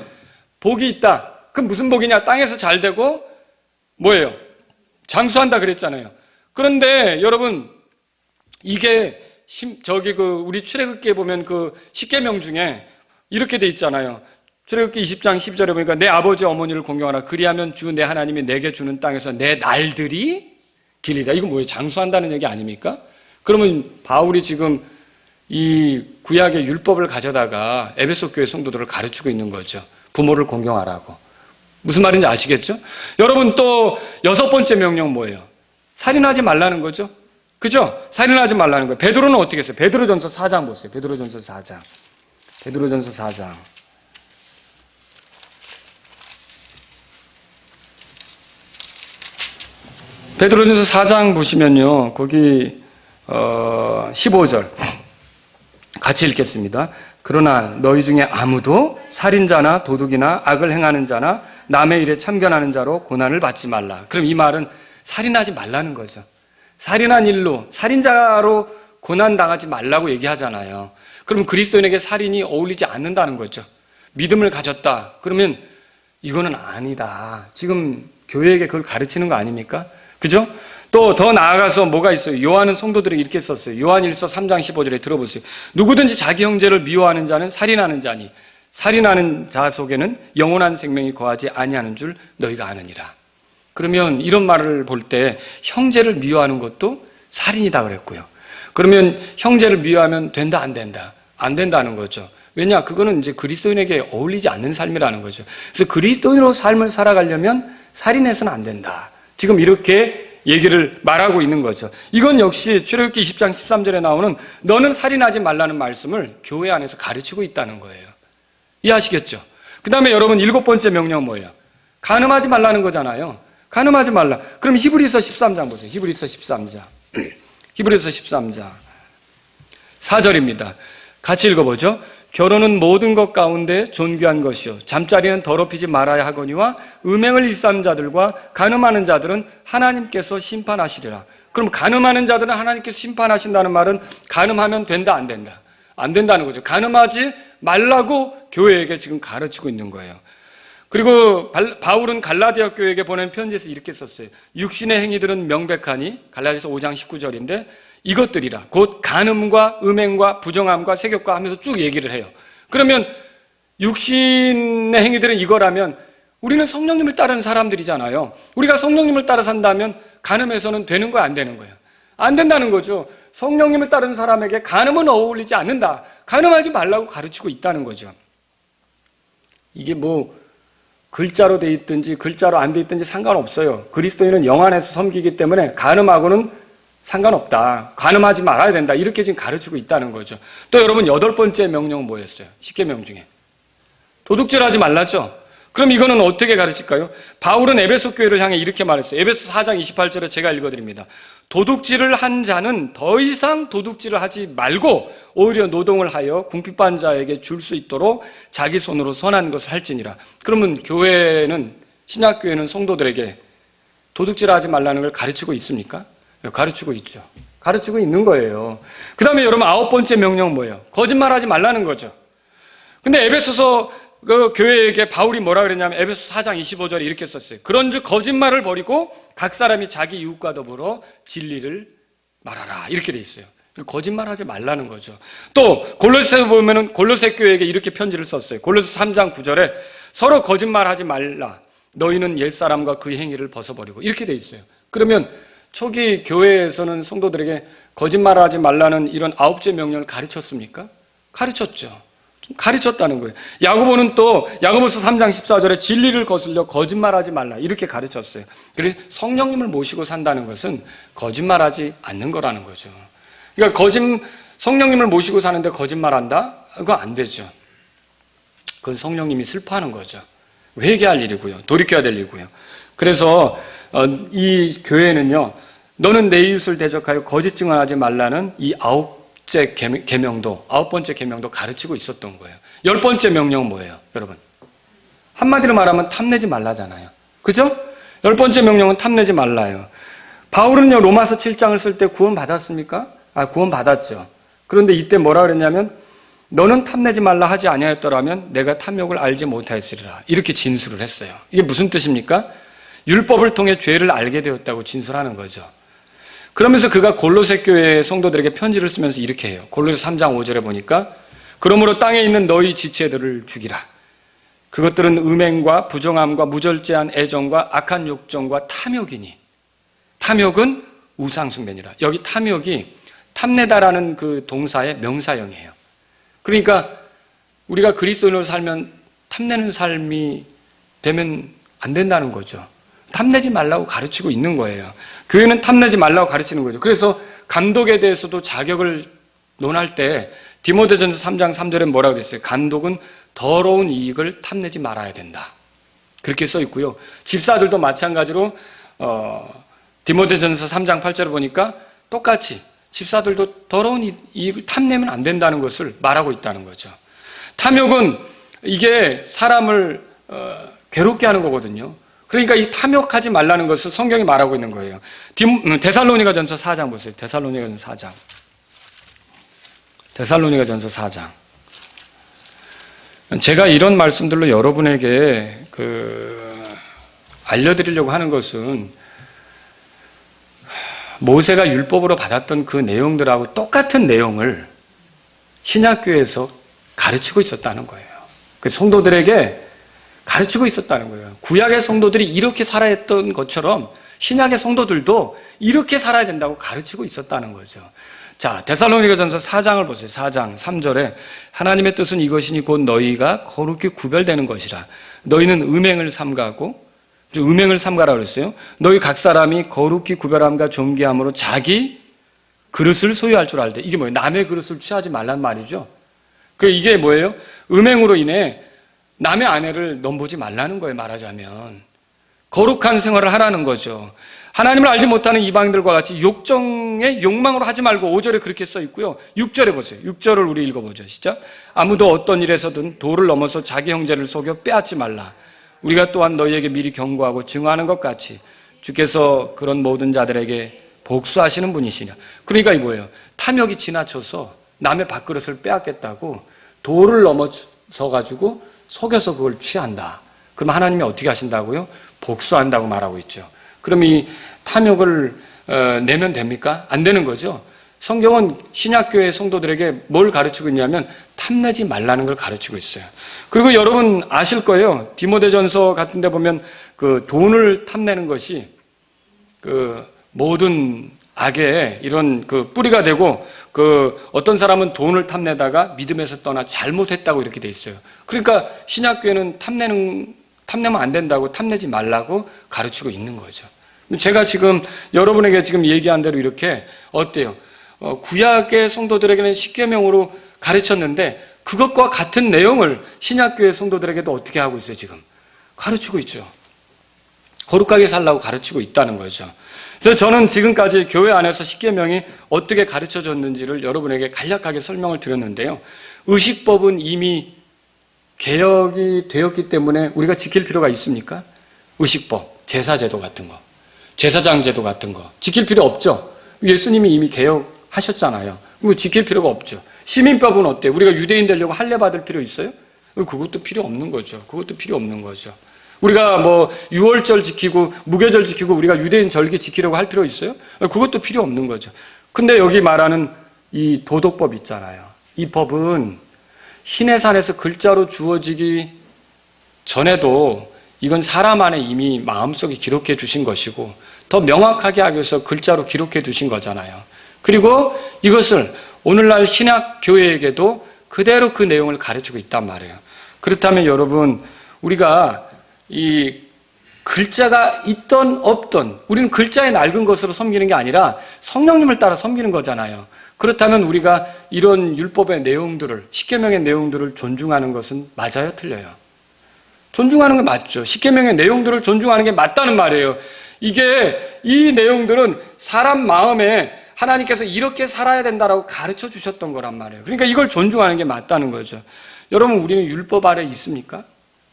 복이 있다. 그럼 무슨 복이냐? 땅에서 잘 되고 뭐예요? 장수한다 그랬잖아요. 그런데 여러분 이게 우리 출애굽기에 보면 그 10계명 중에 이렇게 돼 있잖아요. 출애굽기 20장 10절에 보니까 내 아버지 어머니를 공경하라. 그리하면 주 내 하나님이 내게 주는 땅에서 내 날들이 길리라. 이거 뭐예요? 장수한다는 얘기 아닙니까? 그러면 바울이 지금 이 구약의 율법을 가져다가 에베소 교회 성도들을 가르치고 있는 거죠. 부모를 공경하라고. 무슨 말인지 아시겠죠? 여러분 또 여섯 번째 명령 뭐예요? 살인하지 말라는 거죠. 그죠? 살인하지 말라는 거예요. 베드로는 어떻게 했어요? 베드로전서 4장 보세요. 베드로전서 4장. 베드로전서 4장. 베드로전서 4장 보시면요. 거기 15절 같이 읽겠습니다. 그러나 너희 중에 아무도 살인자나 도둑이나 악을 행하는 자나 남의 일에 참견하는 자로 고난을 받지 말라. 그럼 이 말은 살인하지 말라는 거죠. 살인한 일로 살인자로 고난당하지 말라고 얘기하잖아요. 그럼 그리스도인에게 살인이 어울리지 않는다는 거죠. 믿음을 가졌다. 그러면 이거는 아니다. 지금 교회에게 그걸 가르치는 거 아닙니까? 그죠? 또 더 나아가서 뭐가 있어요? 요한은 성도들에게 이렇게 썼어요. 요한 1서 3장 15절에 들어보세요. 누구든지 자기 형제를 미워하는 자는 살인하는 자니 살인하는 자 속에는 영원한 생명이 거하지 아니하는 줄 너희가 아느니라. 그러면 이런 말을 볼 때 형제를 미워하는 것도 살인이다 그랬고요. 그러면 형제를 미워하면 된다 안 된다? 안 된다는 거죠. 왜냐? 그거는 이제 그리스도인에게 어울리지 않는 삶이라는 거죠. 그래서 그리스도인으로 삶을 살아가려면 살인해서는 안 된다. 지금 이렇게 얘기를 말하고 있는 거죠. 이건 역시 출애굽기 20장 13절에 나오는 너는 살인하지 말라는 말씀을 교회 안에서 가르치고 있다는 거예요. 이해하시겠죠? 그 다음에 여러분 7번째 명령은 뭐예요? 간음하지 말라는 거잖아요. 간음하지 말라. 그럼 히브리서 13장 보세요. 히브리서 13장. 히브리서 13장 4절입니다. 같이 읽어보죠. 결혼은 모든 것 가운데 존귀한 것이요 잠자리는 더럽히지 말아야 하거니와 음행을 일삼는 자들과 간음하는 자들은 하나님께서 심판하시리라. 그럼 간음하는 자들은 하나님께서 심판하신다는 말은 간음하면 된다 안 된다? 안 된다는 거죠. 간음하지 말라고 교회에게 지금 가르치고 있는 거예요. 그리고 바울은 갈라디아 교회에게 보낸 편지에서 이렇게 썼어요. 육신의 행위들은 명백하니 갈라디아서 5장 19절인데 이것들이라 곧 간음과 음행과 부정함과 세격과 하면서 쭉 얘기를 해요. 그러면 육신의 행위들은 이거라면 우리는 성령님을 따르는 사람들이잖아요. 우리가 성령님을 따라 산다면 간음해서는 되는 거야 안 되는 거예요? 안 된다는 거죠. 성령님을 따르는 사람에게 간음은 어울리지 않는다. 간음하지 말라고 가르치고 있다는 거죠. 이게 뭐 글자로 돼 있든지 글자로 안 돼 있든지 상관없어요. 그리스도인은 영 안에서 섬기기 때문에 간음하고는 상관없다. 간음하지 말아야 된다. 이렇게 지금 가르치고 있다는 거죠. 또 여러분 8번째 명령은 뭐였어요? 10계명 중에. 도둑질하지 말라죠. 그럼 이거는 어떻게 가르칠까요? 바울은 에베소 교회를 향해 이렇게 말했어요. 에베소 4장 28절에 제가 읽어드립니다. 도둑질을 한 자는 더 이상 도둑질을 하지 말고 오히려 노동을 하여 궁핍한 자에게 줄 수 있도록 자기 손으로 선한 것을 할지니라. 그러면 교회는 신약교회는 성도들에게 도둑질하지 말라는 걸 가르치고 있습니까? 가르치고 있죠. 가르치고 있는 거예요. 그 다음에 여러분 9번째 명령은 뭐예요? 거짓말하지 말라는 거죠. 근데 에베소서 그 교회에게 바울이 뭐라 그랬냐면 에베소 4장 25절에 이렇게 썼어요. 그런즉 거짓말을 버리고 각 사람이 자기 이웃과 더불어 진리를 말하라. 이렇게 돼 있어요. 거짓말하지 말라는 거죠. 또 골로새서 보면은 골로새 교회에게 이렇게 편지를 썼어요. 골로새 3장 9절에 서로 거짓말하지 말라. 너희는 옛사람과 그 행위를 벗어버리고 이렇게 돼 있어요. 그러면 초기 교회에서는 성도들에게 거짓말하지 말라는 이런 9째 명령을 가르쳤습니까? 가르쳤죠. 가르쳤다는 거예요. 야고보는 또 야고보서 3장 14절에 진리를 거슬려 거짓말하지 말라 이렇게 가르쳤어요. 그래서 성령님을 모시고 산다는 것은 거짓말하지 않는 거라는 거죠. 그러니까 성령님을 모시고 사는데 거짓말한다? 그거 안 되죠. 그건 성령님이 슬퍼하는 거죠. 회개할 일이고요. 돌이켜야 될 일이고요. 그래서 이 교회는요. 너는 내 이웃을 대적하여 거짓 증언하지 말라는 이 9번째 계명도 가르치고 있었던 거예요. 10번째 명령은 뭐예요, 여러분? 한마디로 말하면 탐내지 말라잖아요. 그죠? 10번째 명령은 탐내지 말라요. 바울은요, 로마서 7장을 쓸 때 구원 받았습니까? 구원 받았죠. 그런데 이때 뭐라 그랬냐면, 너는 탐내지 말라 하지 아니하였더라면 내가 탐욕을 알지 못하였으리라. 이렇게 진술을 했어요. 이게 무슨 뜻입니까? 율법을 통해 죄를 알게 되었다고 진술하는 거죠. 그러면서 그가 골로새 교회 성도들에게 편지를 쓰면서 이렇게 해요. 골로새 3장 5절에 보니까 그러므로 땅에 있는 너희 지체들을 죽이라. 그것들은 음행과 부정함과 무절제한 애정과 악한 욕정과 탐욕이니. 탐욕은 우상숭배니라. 여기 탐욕이 탐내다라는 그 동사의 명사형이에요. 그러니까 우리가 그리스도인으로 살면 탐내는 삶이 되면 안 된다는 거죠. 탐내지 말라고 가르치고 있는 거예요. 교회는 탐내지 말라고 가르치는 거죠. 그래서 감독에 대해서도 자격을 논할 때 디모데전서 3장 3절에 뭐라고 됐어요? 감독은 더러운 이익을 탐내지 말아야 된다. 그렇게 써 있고요. 집사들도 마찬가지로 디모데전서 3장 8절을 보니까 똑같이 집사들도 더러운 이익을 탐내면 안 된다는 것을 말하고 있다는 거죠. 탐욕은 이게 사람을 괴롭게 하는 거거든요. 그러니까 이 탐욕하지 말라는 것을 성경이 말하고 있는 거예요. 데살로니가전서 4장 보세요. 데살로니가전서 4장. 데살로니가전서 4장. 제가 이런 말씀들로 여러분에게 알려드리려고 하는 것은 모세가 율법으로 받았던 그 내용들하고 똑같은 내용을 신약교회에서 가르치고 있었다는 거예요. 그 성도들에게 가르치고 있었다는 거예요. 구약의 성도들이 이렇게 살아야 했던 것처럼 신약의 성도들도 이렇게 살아야 된다고 가르치고 있었다는 거죠. 자, 데살로니가전서 4장을 보세요. 4장 3절에 하나님의 뜻은 이것이니 곧 너희가 거룩히 구별되는 것이라. 너희는 음행을 삼가고, 음행을 삼가라 그랬어요. 너희 각 사람이 거룩히 구별함과 존귀함으로 자기 그릇을 소유할 줄 알되. 이게 뭐예요? 남의 그릇을 취하지 말란 말이죠. 이게 뭐예요? 음행으로 인해 남의 아내를 넘보지 말라는 거예요, 말하자면. 거룩한 생활을 하라는 거죠. 하나님을 알지 못하는 이방인들과 같이 욕정의 욕망으로 하지 말고 5절에 그렇게 써 있고요. 6절에 보세요. 6절을 우리 읽어보죠. 시작. 아무도 어떤 일에서든 도를 넘어서 자기 형제를 속여 빼앗지 말라. 우리가 또한 너희에게 미리 경고하고 증언하는 것 같이 주께서 그런 모든 자들에게 복수하시는 분이시냐. 그러니까 이거예요. 탐욕이 지나쳐서 남의 밥그릇을 빼앗겠다고 도를 넘어서 가지고 속여서 그걸 취한다. 그럼 하나님이 어떻게 하신다고요? 복수한다고 말하고 있죠. 그럼 이 탐욕을 내면 됩니까? 안 되는 거죠. 성경은 신약교회 성도들에게 뭘 가르치고 있냐면 탐내지 말라는 걸 가르치고 있어요. 그리고 여러분 아실 거예요. 디모데전서 같은 데 보면 그 돈을 탐내는 것이 그 모든 악의 이런 그 뿌리가 되고, 그 어떤 사람은 돈을 탐내다가 믿음에서 떠나 잘못했다고 이렇게 돼 있어요. 그러니까 신약교회는 탐내면 안 된다고, 탐내지 말라고 가르치고 있는 거죠. 제가 지금 여러분에게 지금 얘기한 대로 이렇게 어때요? 구약의 성도들에게는 십계명으로 가르쳤는데 그것과 같은 내용을 신약교회 성도들에게도 어떻게 하고 있어요? 지금 가르치고 있죠. 거룩하게 살라고 가르치고 있다는 거죠. 그래서 저는 지금까지 교회 안에서 십계명이 어떻게 가르쳐졌는지를 여러분에게 간략하게 설명을 드렸는데요. 의식법은 이미 개혁이 되었기 때문에 우리가 지킬 필요가 있습니까? 의식법, 제사제도 같은 거, 제사장제도 같은 거 지킬 필요 없죠. 예수님이 이미 개혁하셨잖아요. 그거 지킬 필요가 없죠. 시민법은 어때요? 우리가 유대인 되려고 할례 받을 필요 있어요? 그것도 필요 없는 거죠. 그것도 필요 없는 거죠. 우리가 뭐 유월절 지키고 무교절 지키고 우리가 유대인 절기 지키려고 할 필요 있어요? 그것도 필요 없는 거죠. 근데 여기 말하는 이 도덕법 있잖아요. 이 법은 시내산에서 글자로 주어지기 전에도 이건 사람 안에 이미 마음속에 기록해 주신 것이고 더 명확하게 하기 위해서 글자로 기록해 두신 거잖아요. 그리고 이것을 오늘날 신약 교회에게도 그대로 그 내용을 가르치고 있단 말이에요. 그렇다면 여러분, 우리가 이 글자가 있던 없던 우리는 글자에 낡은 것으로 섬기는 게 아니라 성령님을 따라 섬기는 거잖아요. 그렇다면 우리가 이런 율법의 내용들을, 십계명의 내용들을 존중하는 것은 맞아요? 틀려요? 존중하는 게 맞죠. 십계명의 내용들을 존중하는 게 맞다는 말이에요. 이게 이 내용들은 사람 마음에 하나님께서 이렇게 살아야 된다라고 가르쳐 주셨던 거란 말이에요. 그러니까 이걸 존중하는 게 맞다는 거죠. 여러분, 우리는 율법 아래 있습니까?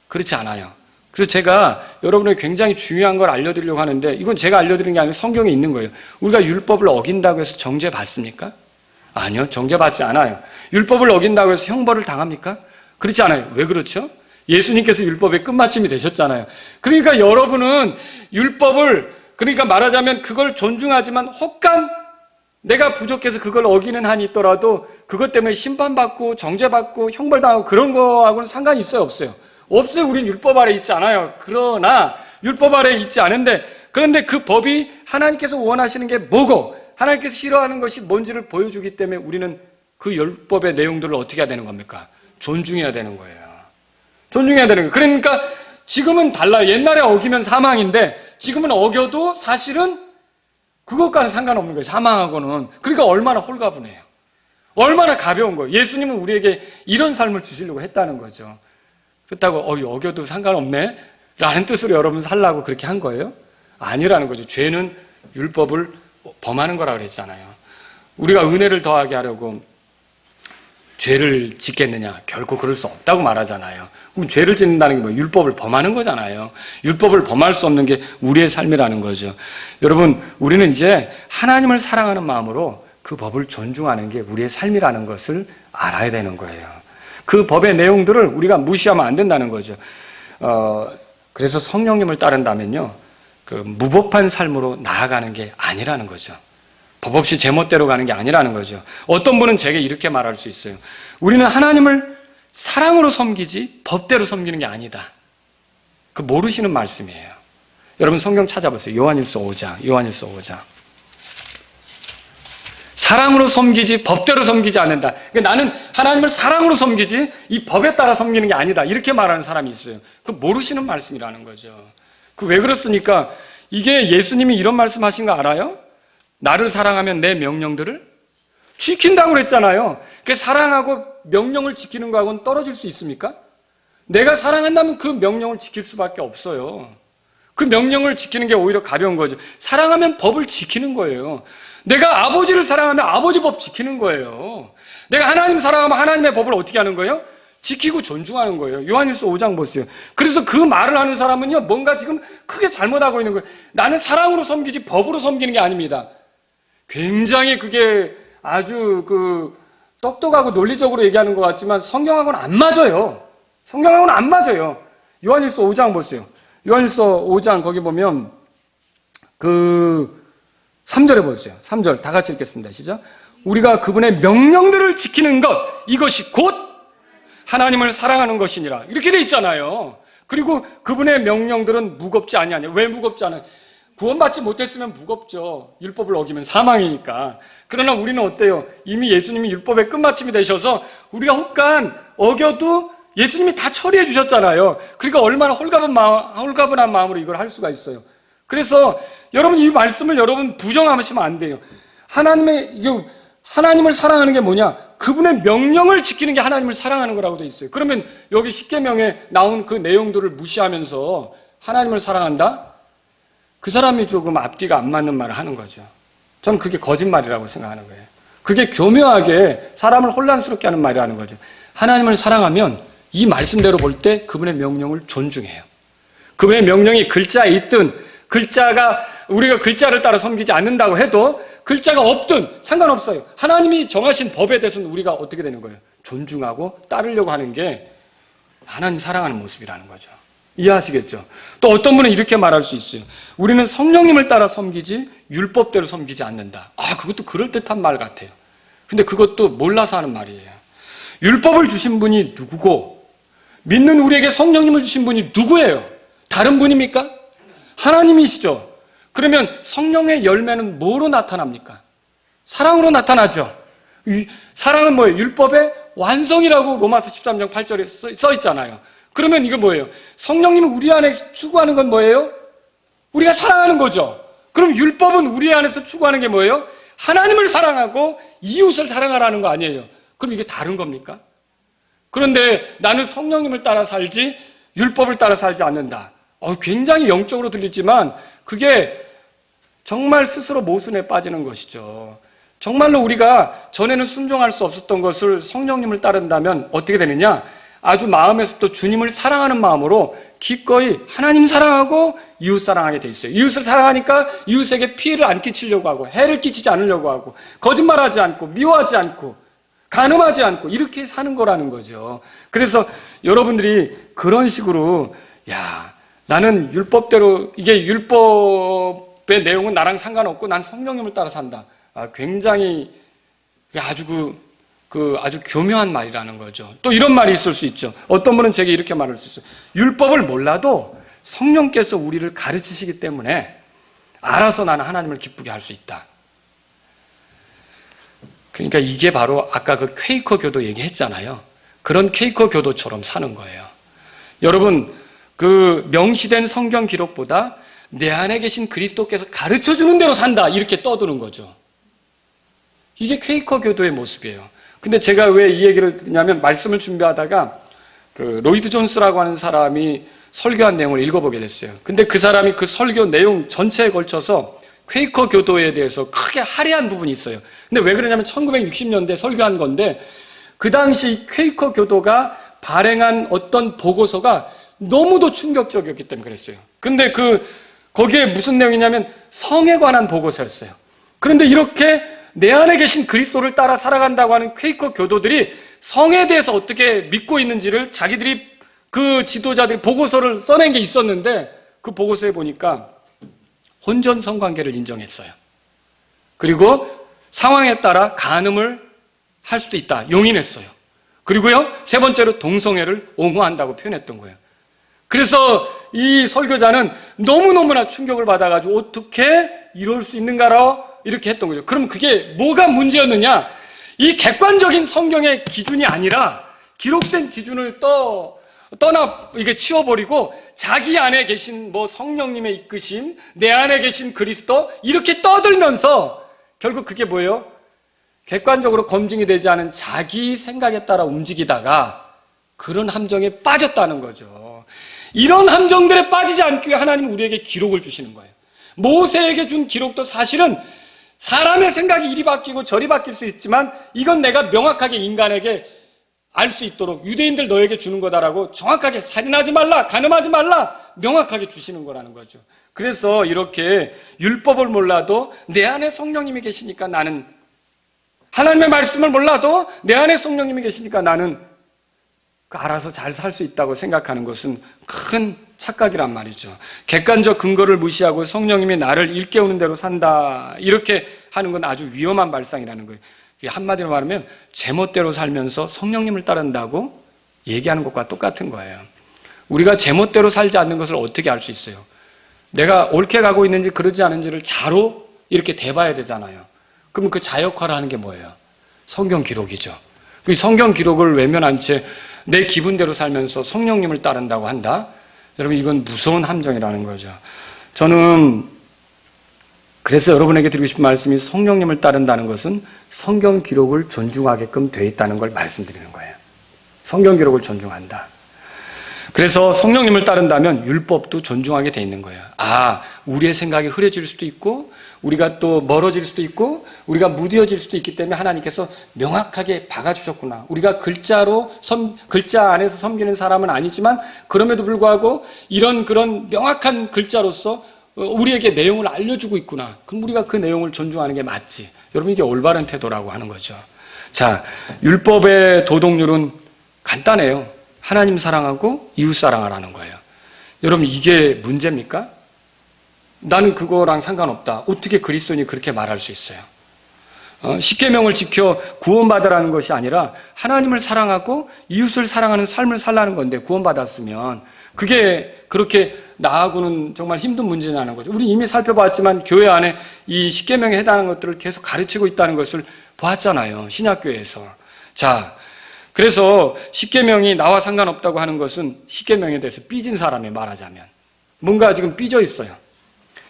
그렇지 않아요. 그래서 제가 여러분에게 굉장히 중요한 걸 알려드리려고 하는데, 이건 제가 알려드리는 게 아니라 성경에 있는 거예요. 우리가 율법을 어긴다고 해서 정죄 받습니까? 아니요, 정죄 받지 않아요. 율법을 어긴다고 해서 형벌을 당합니까? 그렇지 않아요. 왜 그렇죠? 예수님께서 율법의 끝마침이 되셨잖아요. 그러니까 여러분은 율법을, 그러니까 말하자면 그걸 존중하지만 혹간 내가 부족해서 그걸 어기는 한이 있더라도 그것 때문에 심판받고 정죄받고 형벌당하고 그런 거하고는 상관이 있어요? 없어요? 없어요. 우린 율법 아래 있지 않아요. 그러나 율법 아래 있지 않은데, 그런데 그 법이 하나님께서 원하시는 게 뭐고 하나님께서 싫어하는 것이 뭔지를 보여주기 때문에 우리는 그 율법의 내용들을 어떻게 해야 되는 겁니까? 존중해야 되는 거예요. 존중해야 되는 거예요. 그러니까 지금은 달라요. 옛날에 어기면 사망인데 지금은 어겨도 사실은 그것과는 상관없는 거예요. 사망하고는. 그러니까 얼마나 홀가분해요. 얼마나 가벼운 거예요. 예수님은 우리에게 이런 삶을 주시려고 했다는 거죠. 그렇다고 어겨도 상관없네 라는 뜻으로 여러분 살라고 그렇게 한 거예요? 아니라는 거죠. 죄는 율법을 범하는 거라고 그랬잖아요. 우리가 은혜를 더하게 하려고 죄를 짓겠느냐? 결코 그럴 수 없다고 말하잖아요. 그럼 죄를 짓는다는 게 뭐 율법을 범하는 거잖아요. 율법을 범할 수 없는 게 우리의 삶이라는 거죠. 여러분, 우리는 이제 하나님을 사랑하는 마음으로 그 법을 존중하는 게 우리의 삶이라는 것을 알아야 되는 거예요. 그 법의 내용들을 우리가 무시하면 안 된다는 거죠. 그래서 성령님을 따른다면요, 그 무법한 삶으로 나아가는 게 아니라는 거죠. 법 없이 제멋대로 가는 게 아니라는 거죠. 어떤 분은 제게 이렇게 말할 수 있어요. 우리는 하나님을 사랑으로 섬기지 법대로 섬기는 게 아니다. 그 모르시는 말씀이에요. 여러분 성경 찾아보세요. 요한일서 5장. 사랑으로 섬기지 법대로 섬기지 않는다. 그러니까 나는 하나님을 사랑으로 섬기지 이 법에 따라 섬기는 게 아니다. 이렇게 말하는 사람이 있어요. 그 모르시는 말씀이라는 거죠. 그 왜 그렇습니까? 이게 예수님이 이런 말씀하신 거 알아요? 나를 사랑하면 내 명령들을 지킨다고 그랬잖아요. 그 사랑하고 명령을 지키는 거하고는 떨어질 수 있습니까? 내가 사랑한다면 그 명령을 지킬 수밖에 없어요. 그 명령을 지키는 게 오히려 가벼운 거죠. 사랑하면 법을 지키는 거예요. 내가 아버지를 사랑하면 아버지 법 지키는 거예요. 내가 하나님 사랑하면 하나님의 법을 어떻게 하는 거예요? 지키고 존중하는 거예요. 요한일서 5장 보세요. 그래서 그 말을 하는 사람은요, 뭔가 지금 크게 잘못하고 있는 거예요. 나는 사랑으로 섬기지 법으로 섬기는 게 아닙니다. 굉장히 그게 아주 똑똑하고 논리적으로 얘기하는 것 같지만 성경하고는 안 맞아요. 성경하고는 안 맞아요. 요한일서 5장 보세요. 요한일서 5장 거기 보면 3절에 보세요. 3절 다 같이 읽겠습니다. 시작. 우리가 그분의 명령들을 지키는 것, 이것이 곧 하나님을 사랑하는 것이니라. 이렇게 돼 있잖아요. 그리고 그분의 명령들은 무겁지 아니하냐. 왜 무겁지 않아요? 구원받지 못했으면 무겁죠. 율법을 어기면 사망이니까. 그러나 우리는 어때요? 이미 예수님이 율법의 끝마침이 되셔서 우리가 혹간 어겨도 예수님이 다 처리해 주셨잖아요. 그러니까 얼마나 홀가분한 마음으로 이걸 할 수가 있어요. 그래서 여러분 이 말씀을 여러분 부정하시면 안 돼요. 하나님을 사랑하는 게 뭐냐? 그분의 명령을 지키는 게 하나님을 사랑하는 거라고 돼 있어요. 그러면 여기 십계명에 나온 그 내용들을 무시하면서 하나님을 사랑한다? 그 사람이 조금 앞뒤가 안 맞는 말을 하는 거죠. 저는 그게 거짓말이라고 생각하는 거예요. 그게 교묘하게 사람을 혼란스럽게 하는 말이라는 거죠. 하나님을 사랑하면 이 말씀대로 볼 때 그분의 명령을 존중해요. 그분의 명령이 글자에 있든 글자가 우리가 글자를 따라 섬기지 않는다고 해도 글자가 없든 상관없어요. 하나님이 정하신 법에 대해서는 우리가 어떻게 되는 거예요? 존중하고 따르려고 하는 게 하나님 사랑하는 모습이라는 거죠. 이해하시겠죠? 또 어떤 분은 이렇게 말할 수 있어요. 우리는 성령님을 따라 섬기지 율법대로 섬기지 않는다. 그것도 그럴듯한 말 같아요. 근데 그것도 몰라서 하는 말이에요. 율법을 주신 분이 누구고 믿는 우리에게 성령님을 주신 분이 누구예요? 다른 분입니까? 하나님이시죠. 그러면 성령의 열매는 뭐로 나타납니까? 사랑으로 나타나죠. 사랑은 뭐예요? 율법의 완성이라고 로마서 13장 8절에 써 있잖아요. 그러면 이거 뭐예요? 성령님이 우리 안에 추구하는 건 뭐예요? 우리가 사랑하는 거죠. 그럼 율법은 우리 안에서 추구하는 게 뭐예요? 하나님을 사랑하고 이웃을 사랑하라는 거 아니에요. 그럼 이게 다른 겁니까? 그런데 나는 성령님을 따라 살지 율법을 따라 살지 않는다. 굉장히 영적으로 들리지만 그게 정말 스스로 모순에 빠지는 것이죠. 정말로 우리가 전에는 순종할 수 없었던 것을 성령님을 따른다면 어떻게 되느냐? 아주 마음에서 또 주님을 사랑하는 마음으로 기꺼이 하나님 사랑하고 이웃 사랑하게 돼 있어요. 이웃을 사랑하니까 이웃에게 피해를 안 끼치려고 하고 해를 끼치지 않으려고 하고 거짓말하지 않고 미워하지 않고 간음하지 않고 이렇게 사는 거라는 거죠. 그래서 여러분들이 그런 식으로 나는 율법대로 이게 율법의 내용은 나랑 상관없고 난 성령님을 따라 산다. 굉장히 아주 아주 교묘한 말이라는 거죠. 또 이런 말이 있을 수 있죠. 어떤 분은 제게 이렇게 말할 수 있어요. 율법을 몰라도 성령께서 우리를 가르치시기 때문에 알아서 나는 하나님을 기쁘게 할 수 있다. 그러니까 이게 바로 아까 그 퀘이커 교도 얘기했잖아요. 그런 퀘이커 교도처럼 사는 거예요. 여러분, 그 명시된 성경 기록보다 내 안에 계신 그리스도께서 가르쳐주는 대로 산다. 이렇게 떠드는 거죠. 이게 퀘이커 교도의 모습이에요. 근데 제가 왜 이 얘기를 듣냐면 말씀을 준비하다가 그 로이드 존스라고 하는 사람이 설교한 내용을 읽어보게 됐어요. 근데 그 사람이 그 설교 내용 전체에 걸쳐서 퀘이커 교도에 대해서 크게 할애한 부분이 있어요. 근데 왜 그러냐면 1960년대 설교한 건데 그 당시 퀘이커 교도가 발행한 어떤 보고서가 너무도 충격적이었기 때문에 그랬어요. 근데 거기에 무슨 내용이냐면 성에 관한 보고서였어요. 그런데 이렇게 내 안에 계신 그리스도를 따라 살아간다고 하는 퀘이커 교도들이 성에 대해서 어떻게 믿고 있는지를 자기들이 그 지도자들이 보고서를 써낸 게 있었는데 그 보고서에 보니까 혼전 성관계를 인정했어요. 그리고 상황에 따라 간음을 할 수도 있다. 용인했어요. 그리고요, 세 번째로 동성애를 옹호한다고 표현했던 거예요. 그래서 이 설교자는 너무너무나 충격을 받아가지고 어떻게 이럴 수 있는가라고 이렇게 했던 거죠. 그럼 그게 뭐가 문제였느냐? 이 객관적인 성경의 기준이 아니라 기록된 기준을 떠나 이게 치워버리고 자기 안에 계신 뭐 성령님의 이끄심, 내 안에 계신 그리스도 이렇게 떠들면서 결국 그게 뭐예요? 객관적으로 검증이 되지 않은 자기 생각에 따라 움직이다가 그런 함정에 빠졌다는 거죠. 이런 함정들에 빠지지 않기 위해 하나님은 우리에게 기록을 주시는 거예요. 모세에게 준 기록도 사실은 사람의 생각이 이리 바뀌고 저리 바뀔 수 있지만 이건 내가 명확하게 인간에게 알 수 있도록 유대인들 너에게 주는 거다라고 정확하게 살인하지 말라, 간음하지 말라 명확하게 주시는 거라는 거죠. 그래서 이렇게 율법을 몰라도 내 안에 성령님이 계시니까 나는, 하나님의 말씀을 몰라도 내 안에 성령님이 계시니까 나는 알아서 잘 살 수 있다고 생각하는 것은 큰 착각이란 말이죠. 객관적 근거를 무시하고 성령님이 나를 일깨우는 대로 산다 이렇게 하는 건 아주 위험한 발상이라는 거예요. 한마디로 말하면 제멋대로 살면서 성령님을 따른다고 얘기하는 것과 똑같은 거예요. 우리가 제멋대로 살지 않는 것을 어떻게 알 수 있어요? 내가 옳게 가고 있는지 그러지 않은지를 자로 이렇게 대봐야 되잖아요. 그러면 그 자역화를 하는 게 뭐예요? 성경 기록이죠. 그 성경 기록을 외면한 채 내 기분대로 살면서 성령님을 따른다고 한다? 여러분, 이건 무서운 함정이라는 거죠. 저는 그래서 여러분에게 드리고 싶은 말씀이 성령님을 따른다는 것은 성경 기록을 존중하게끔 돼 있다는 걸 말씀드리는 거예요. 성경 기록을 존중한다. 그래서 성령님을 따른다면 율법도 존중하게 돼 있는 거예요. 아, 우리의 생각이 흐려질 수도 있고 우리가 또 멀어질 수도 있고 우리가 무뎌질 수도 있기 때문에 하나님께서 명확하게 박아주셨구나. 우리가 글자 안에서 섬기는 사람은 아니지만 그럼에도 불구하고 그런 명확한 글자로서 우리에게 내용을 알려주고 있구나. 그럼 우리가 그 내용을 존중하는 게 맞지. 여러분, 이게 올바른 태도라고 하는 거죠. 자, 율법의 도덕률은 간단해요. 하나님 사랑하고 이웃 사랑하라는 거예요. 여러분, 이게 문제입니까? 나는 그거랑 상관없다. 어떻게 그리스도인이 그렇게 말할 수 있어요? 십계명을 지켜 구원받으라는 것이 아니라 하나님을 사랑하고 이웃을 사랑하는 삶을 살라는 건데 구원받았으면 그게 그렇게 나하고는 정말 힘든 문제냐는 거죠. 우리 이미 살펴봤지만 교회 안에 이 십계명에 해당하는 것들을 계속 가르치고 있다는 것을 보았잖아요. 신약교회에서. 자, 그래서 십계명이 나와 상관없다고 하는 것은 십계명에 대해서 삐진 사람이 말하자면 뭔가 지금 삐져 있어요.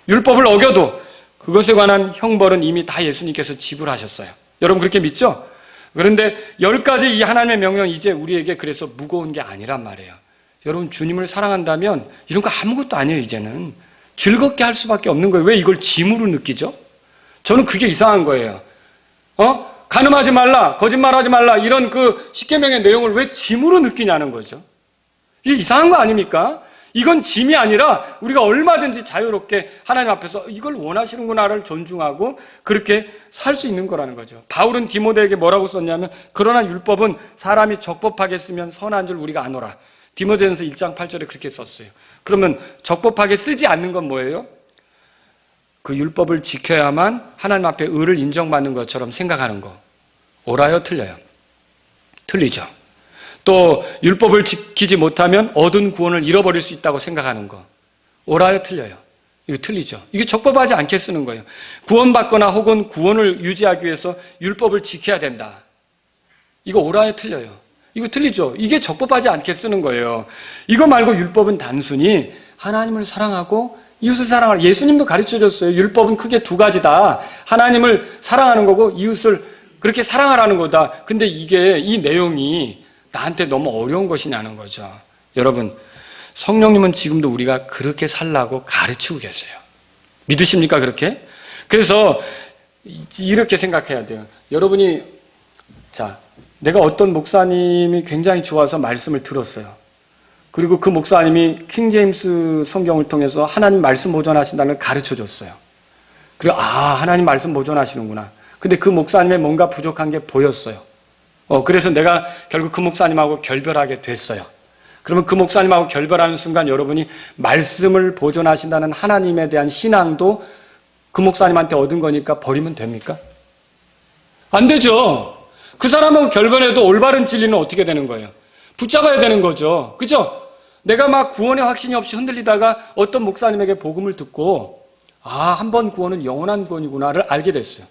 율법을 어겨도 그것에 관한 형벌은 이미 다 예수님께서 지불하셨어요. 여러분 그렇게 믿죠? 그런데 10가지 이 하나님의 명령이 이제 우리에게 그래서 무거운 게 아니란 말이에요. 여러분, 주님을 사랑한다면 이런 거 아무것도 아니에요. 이제는 즐겁게 할 수밖에 없는 거예요. 왜 이걸 짐으로 느끼죠? 저는 그게 이상한 거예요. 간음하지 말라, 거짓말하지 말라 이런 그 십계명의 내용을 왜 짐으로 느끼냐는 거죠. 이게 이상한 거 아닙니까? 이건 짐이 아니라 우리가 얼마든지 자유롭게 하나님 앞에서 이걸 원하시는구나를 존중하고 그렇게 살 수 있는 거라는 거죠. 바울은 디모데에게 뭐라고 썼냐면 그러나 율법은 사람이 적법하게 쓰면 선한 줄 우리가 아노라. 디모데전서 1장 8절에 그렇게 썼어요. 그러면 적법하게 쓰지 않는 건 뭐예요? 그 율법을 지켜야만 하나님 앞에 의를 인정받는 것처럼 생각하는 거. 옳아요? 틀려요? 틀리죠. 또 율법을 지키지 못하면 얻은 구원을 잃어버릴 수 있다고 생각하는 거. 옳아요? 틀려요? 이거 틀리죠. 이게 적법하지 않게 쓰는 거예요. 구원받거나 혹은 구원을 유지하기 위해서 율법을 지켜야 된다. 이거 옳아요? 틀려요? 이거 틀리죠. 이게 적법하지 않게 쓰는 거예요. 이거 말고 율법은 단순히 하나님을 사랑하고 이웃을 사랑하라. 예수님도 가르쳐줬어요. 율법은 크게 두 가지다. 하나님을 사랑하는 거고 이웃을 그렇게 사랑하라는 거다. 근데 이 내용이 나한테 너무 어려운 것이냐는 거죠. 여러분, 성령님은 지금도 우리가 그렇게 살라고 가르치고 계세요. 믿으십니까, 그렇게? 그래서 이렇게 생각해야 돼요. 여러분이, 내가 어떤 목사님이 굉장히 좋아서 말씀을 들었어요. 그리고 그 목사님이 킹제임스 성경을 통해서 하나님 말씀 보존하신다는 걸 가르쳐 줬어요. 그리고 하나님 말씀 보존하시는구나. 근데 그 목사님의 뭔가 부족한 게 보였어요. 그래서 내가 결국 그 목사님하고 결별하게 됐어요. 그러면 그 목사님하고 결별하는 순간 여러분이 말씀을 보존하신다는 하나님에 대한 신앙도 그 목사님한테 얻은 거니까 버리면 됩니까? 안 되죠. 그 사람하고 결번해도 올바른 진리는 어떻게 되는 거예요? 붙잡아야 되는 거죠. 그죠? 내가 막 구원의 확신이 없이 흔들리다가 어떤 목사님에게 복음을 듣고 한 번 구원은 영원한 구원이구나를 알게 됐어요.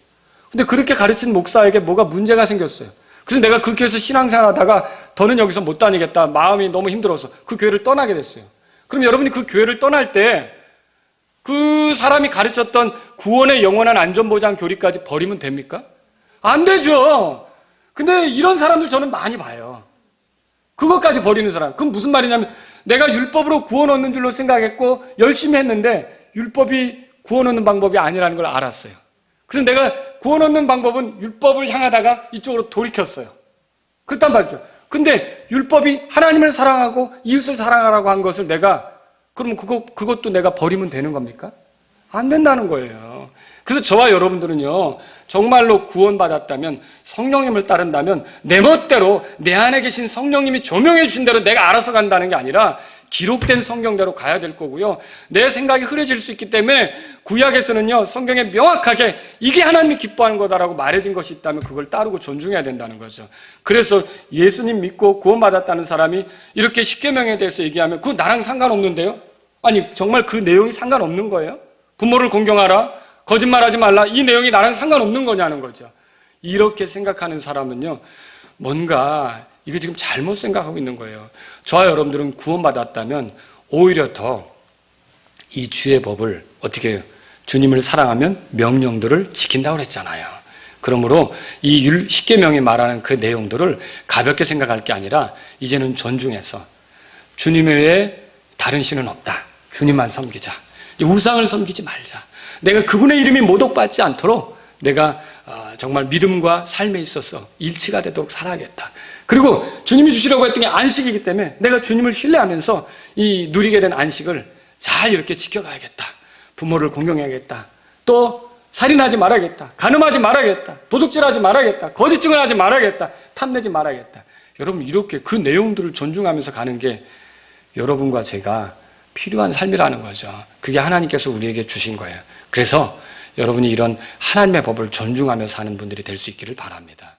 근데 그렇게 가르친 목사에게 뭐가 문제가 생겼어요. 그래서 내가 그 교회에서 신앙생활 하다가 더는 여기서 못 다니겠다. 마음이 너무 힘들어서 그 교회를 떠나게 됐어요. 그럼 여러분이 그 교회를 떠날 때 그 사람이 가르쳤던 구원의 영원한 안전보장 교리까지 버리면 됩니까? 안 되죠. 근데 이런 사람들 저는 많이 봐요. 그것까지 버리는 사람. 그건 무슨 말이냐면 내가 율법으로 구원 얻는 줄로 생각했고 열심히 했는데 율법이 구원 얻는 방법이 아니라는 걸 알았어요. 그래서 내가 구원 얻는 방법은 율법을 향하다가 이쪽으로 돌이켰어요. 그렇단 말이죠. 근데 율법이 하나님을 사랑하고 이웃을 사랑하라고 한 것을 내가 그럼 그것도 내가 버리면 되는 겁니까? 안 된다는 거예요. 그래서 저와 여러분들은요, 정말로 구원받았다면, 성령님을 따른다면, 내 멋대로 내 안에 계신 성령님이 조명해 주신 대로 내가 알아서 간다는 게 아니라 기록된 성경대로 가야 될 거고요. 내 생각이 흐려질 수 있기 때문에 구약에서는요, 성경에 명확하게 이게 하나님이 기뻐하는 거다라고 말해진 것이 있다면 그걸 따르고 존중해야 된다는 거죠. 그래서 예수님 믿고 구원받았다는 사람이 이렇게 십계명에 대해서 얘기하면 그거 나랑 상관없는데요? 아니, 정말 그 내용이 상관없는 거예요? 부모를 공경하라, 거짓말하지 말라, 이 내용이 나랑 상관없는 거냐는 거죠. 이렇게 생각하는 사람은요, 뭔가 이거 지금 잘못 생각하고 있는 거예요. 저와 여러분들은 구원받았다면 오히려 더 이 주의 법을 어떻게 해요? 주님을 사랑하면 명령들을 지킨다고 그랬잖아요. 그러므로 이 십계명이 말하는 그 내용들을 가볍게 생각할 게 아니라 이제는 존중해서 주님 외에 다른 신은 없다. 주님만 섬기자. 우상을 섬기지 말자. 내가 그분의 이름이 모독받지 않도록 내가 정말 믿음과 삶에 있어서 일치가 되도록 살아야겠다. 그리고 주님이 주시려고 했던 게 안식이기 때문에 내가 주님을 신뢰하면서 이 누리게 된 안식을 잘 이렇게 지켜가야겠다. 부모를 공경해야겠다. 또 살인하지 말아야겠다. 간음하지 말아야겠다. 도둑질하지 말아야겠다. 거짓 증언하지 말아야겠다. 탐내지 말아야겠다. 여러분 이렇게 그 내용들을 존중하면서 가는 게 여러분과 제가 필요한 삶이라는 거죠. 그게 하나님께서 우리에게 주신 거예요. 그래서 여러분이 이런 하나님의 법을 존중하며 사는 분들이 될 수 있기를 바랍니다.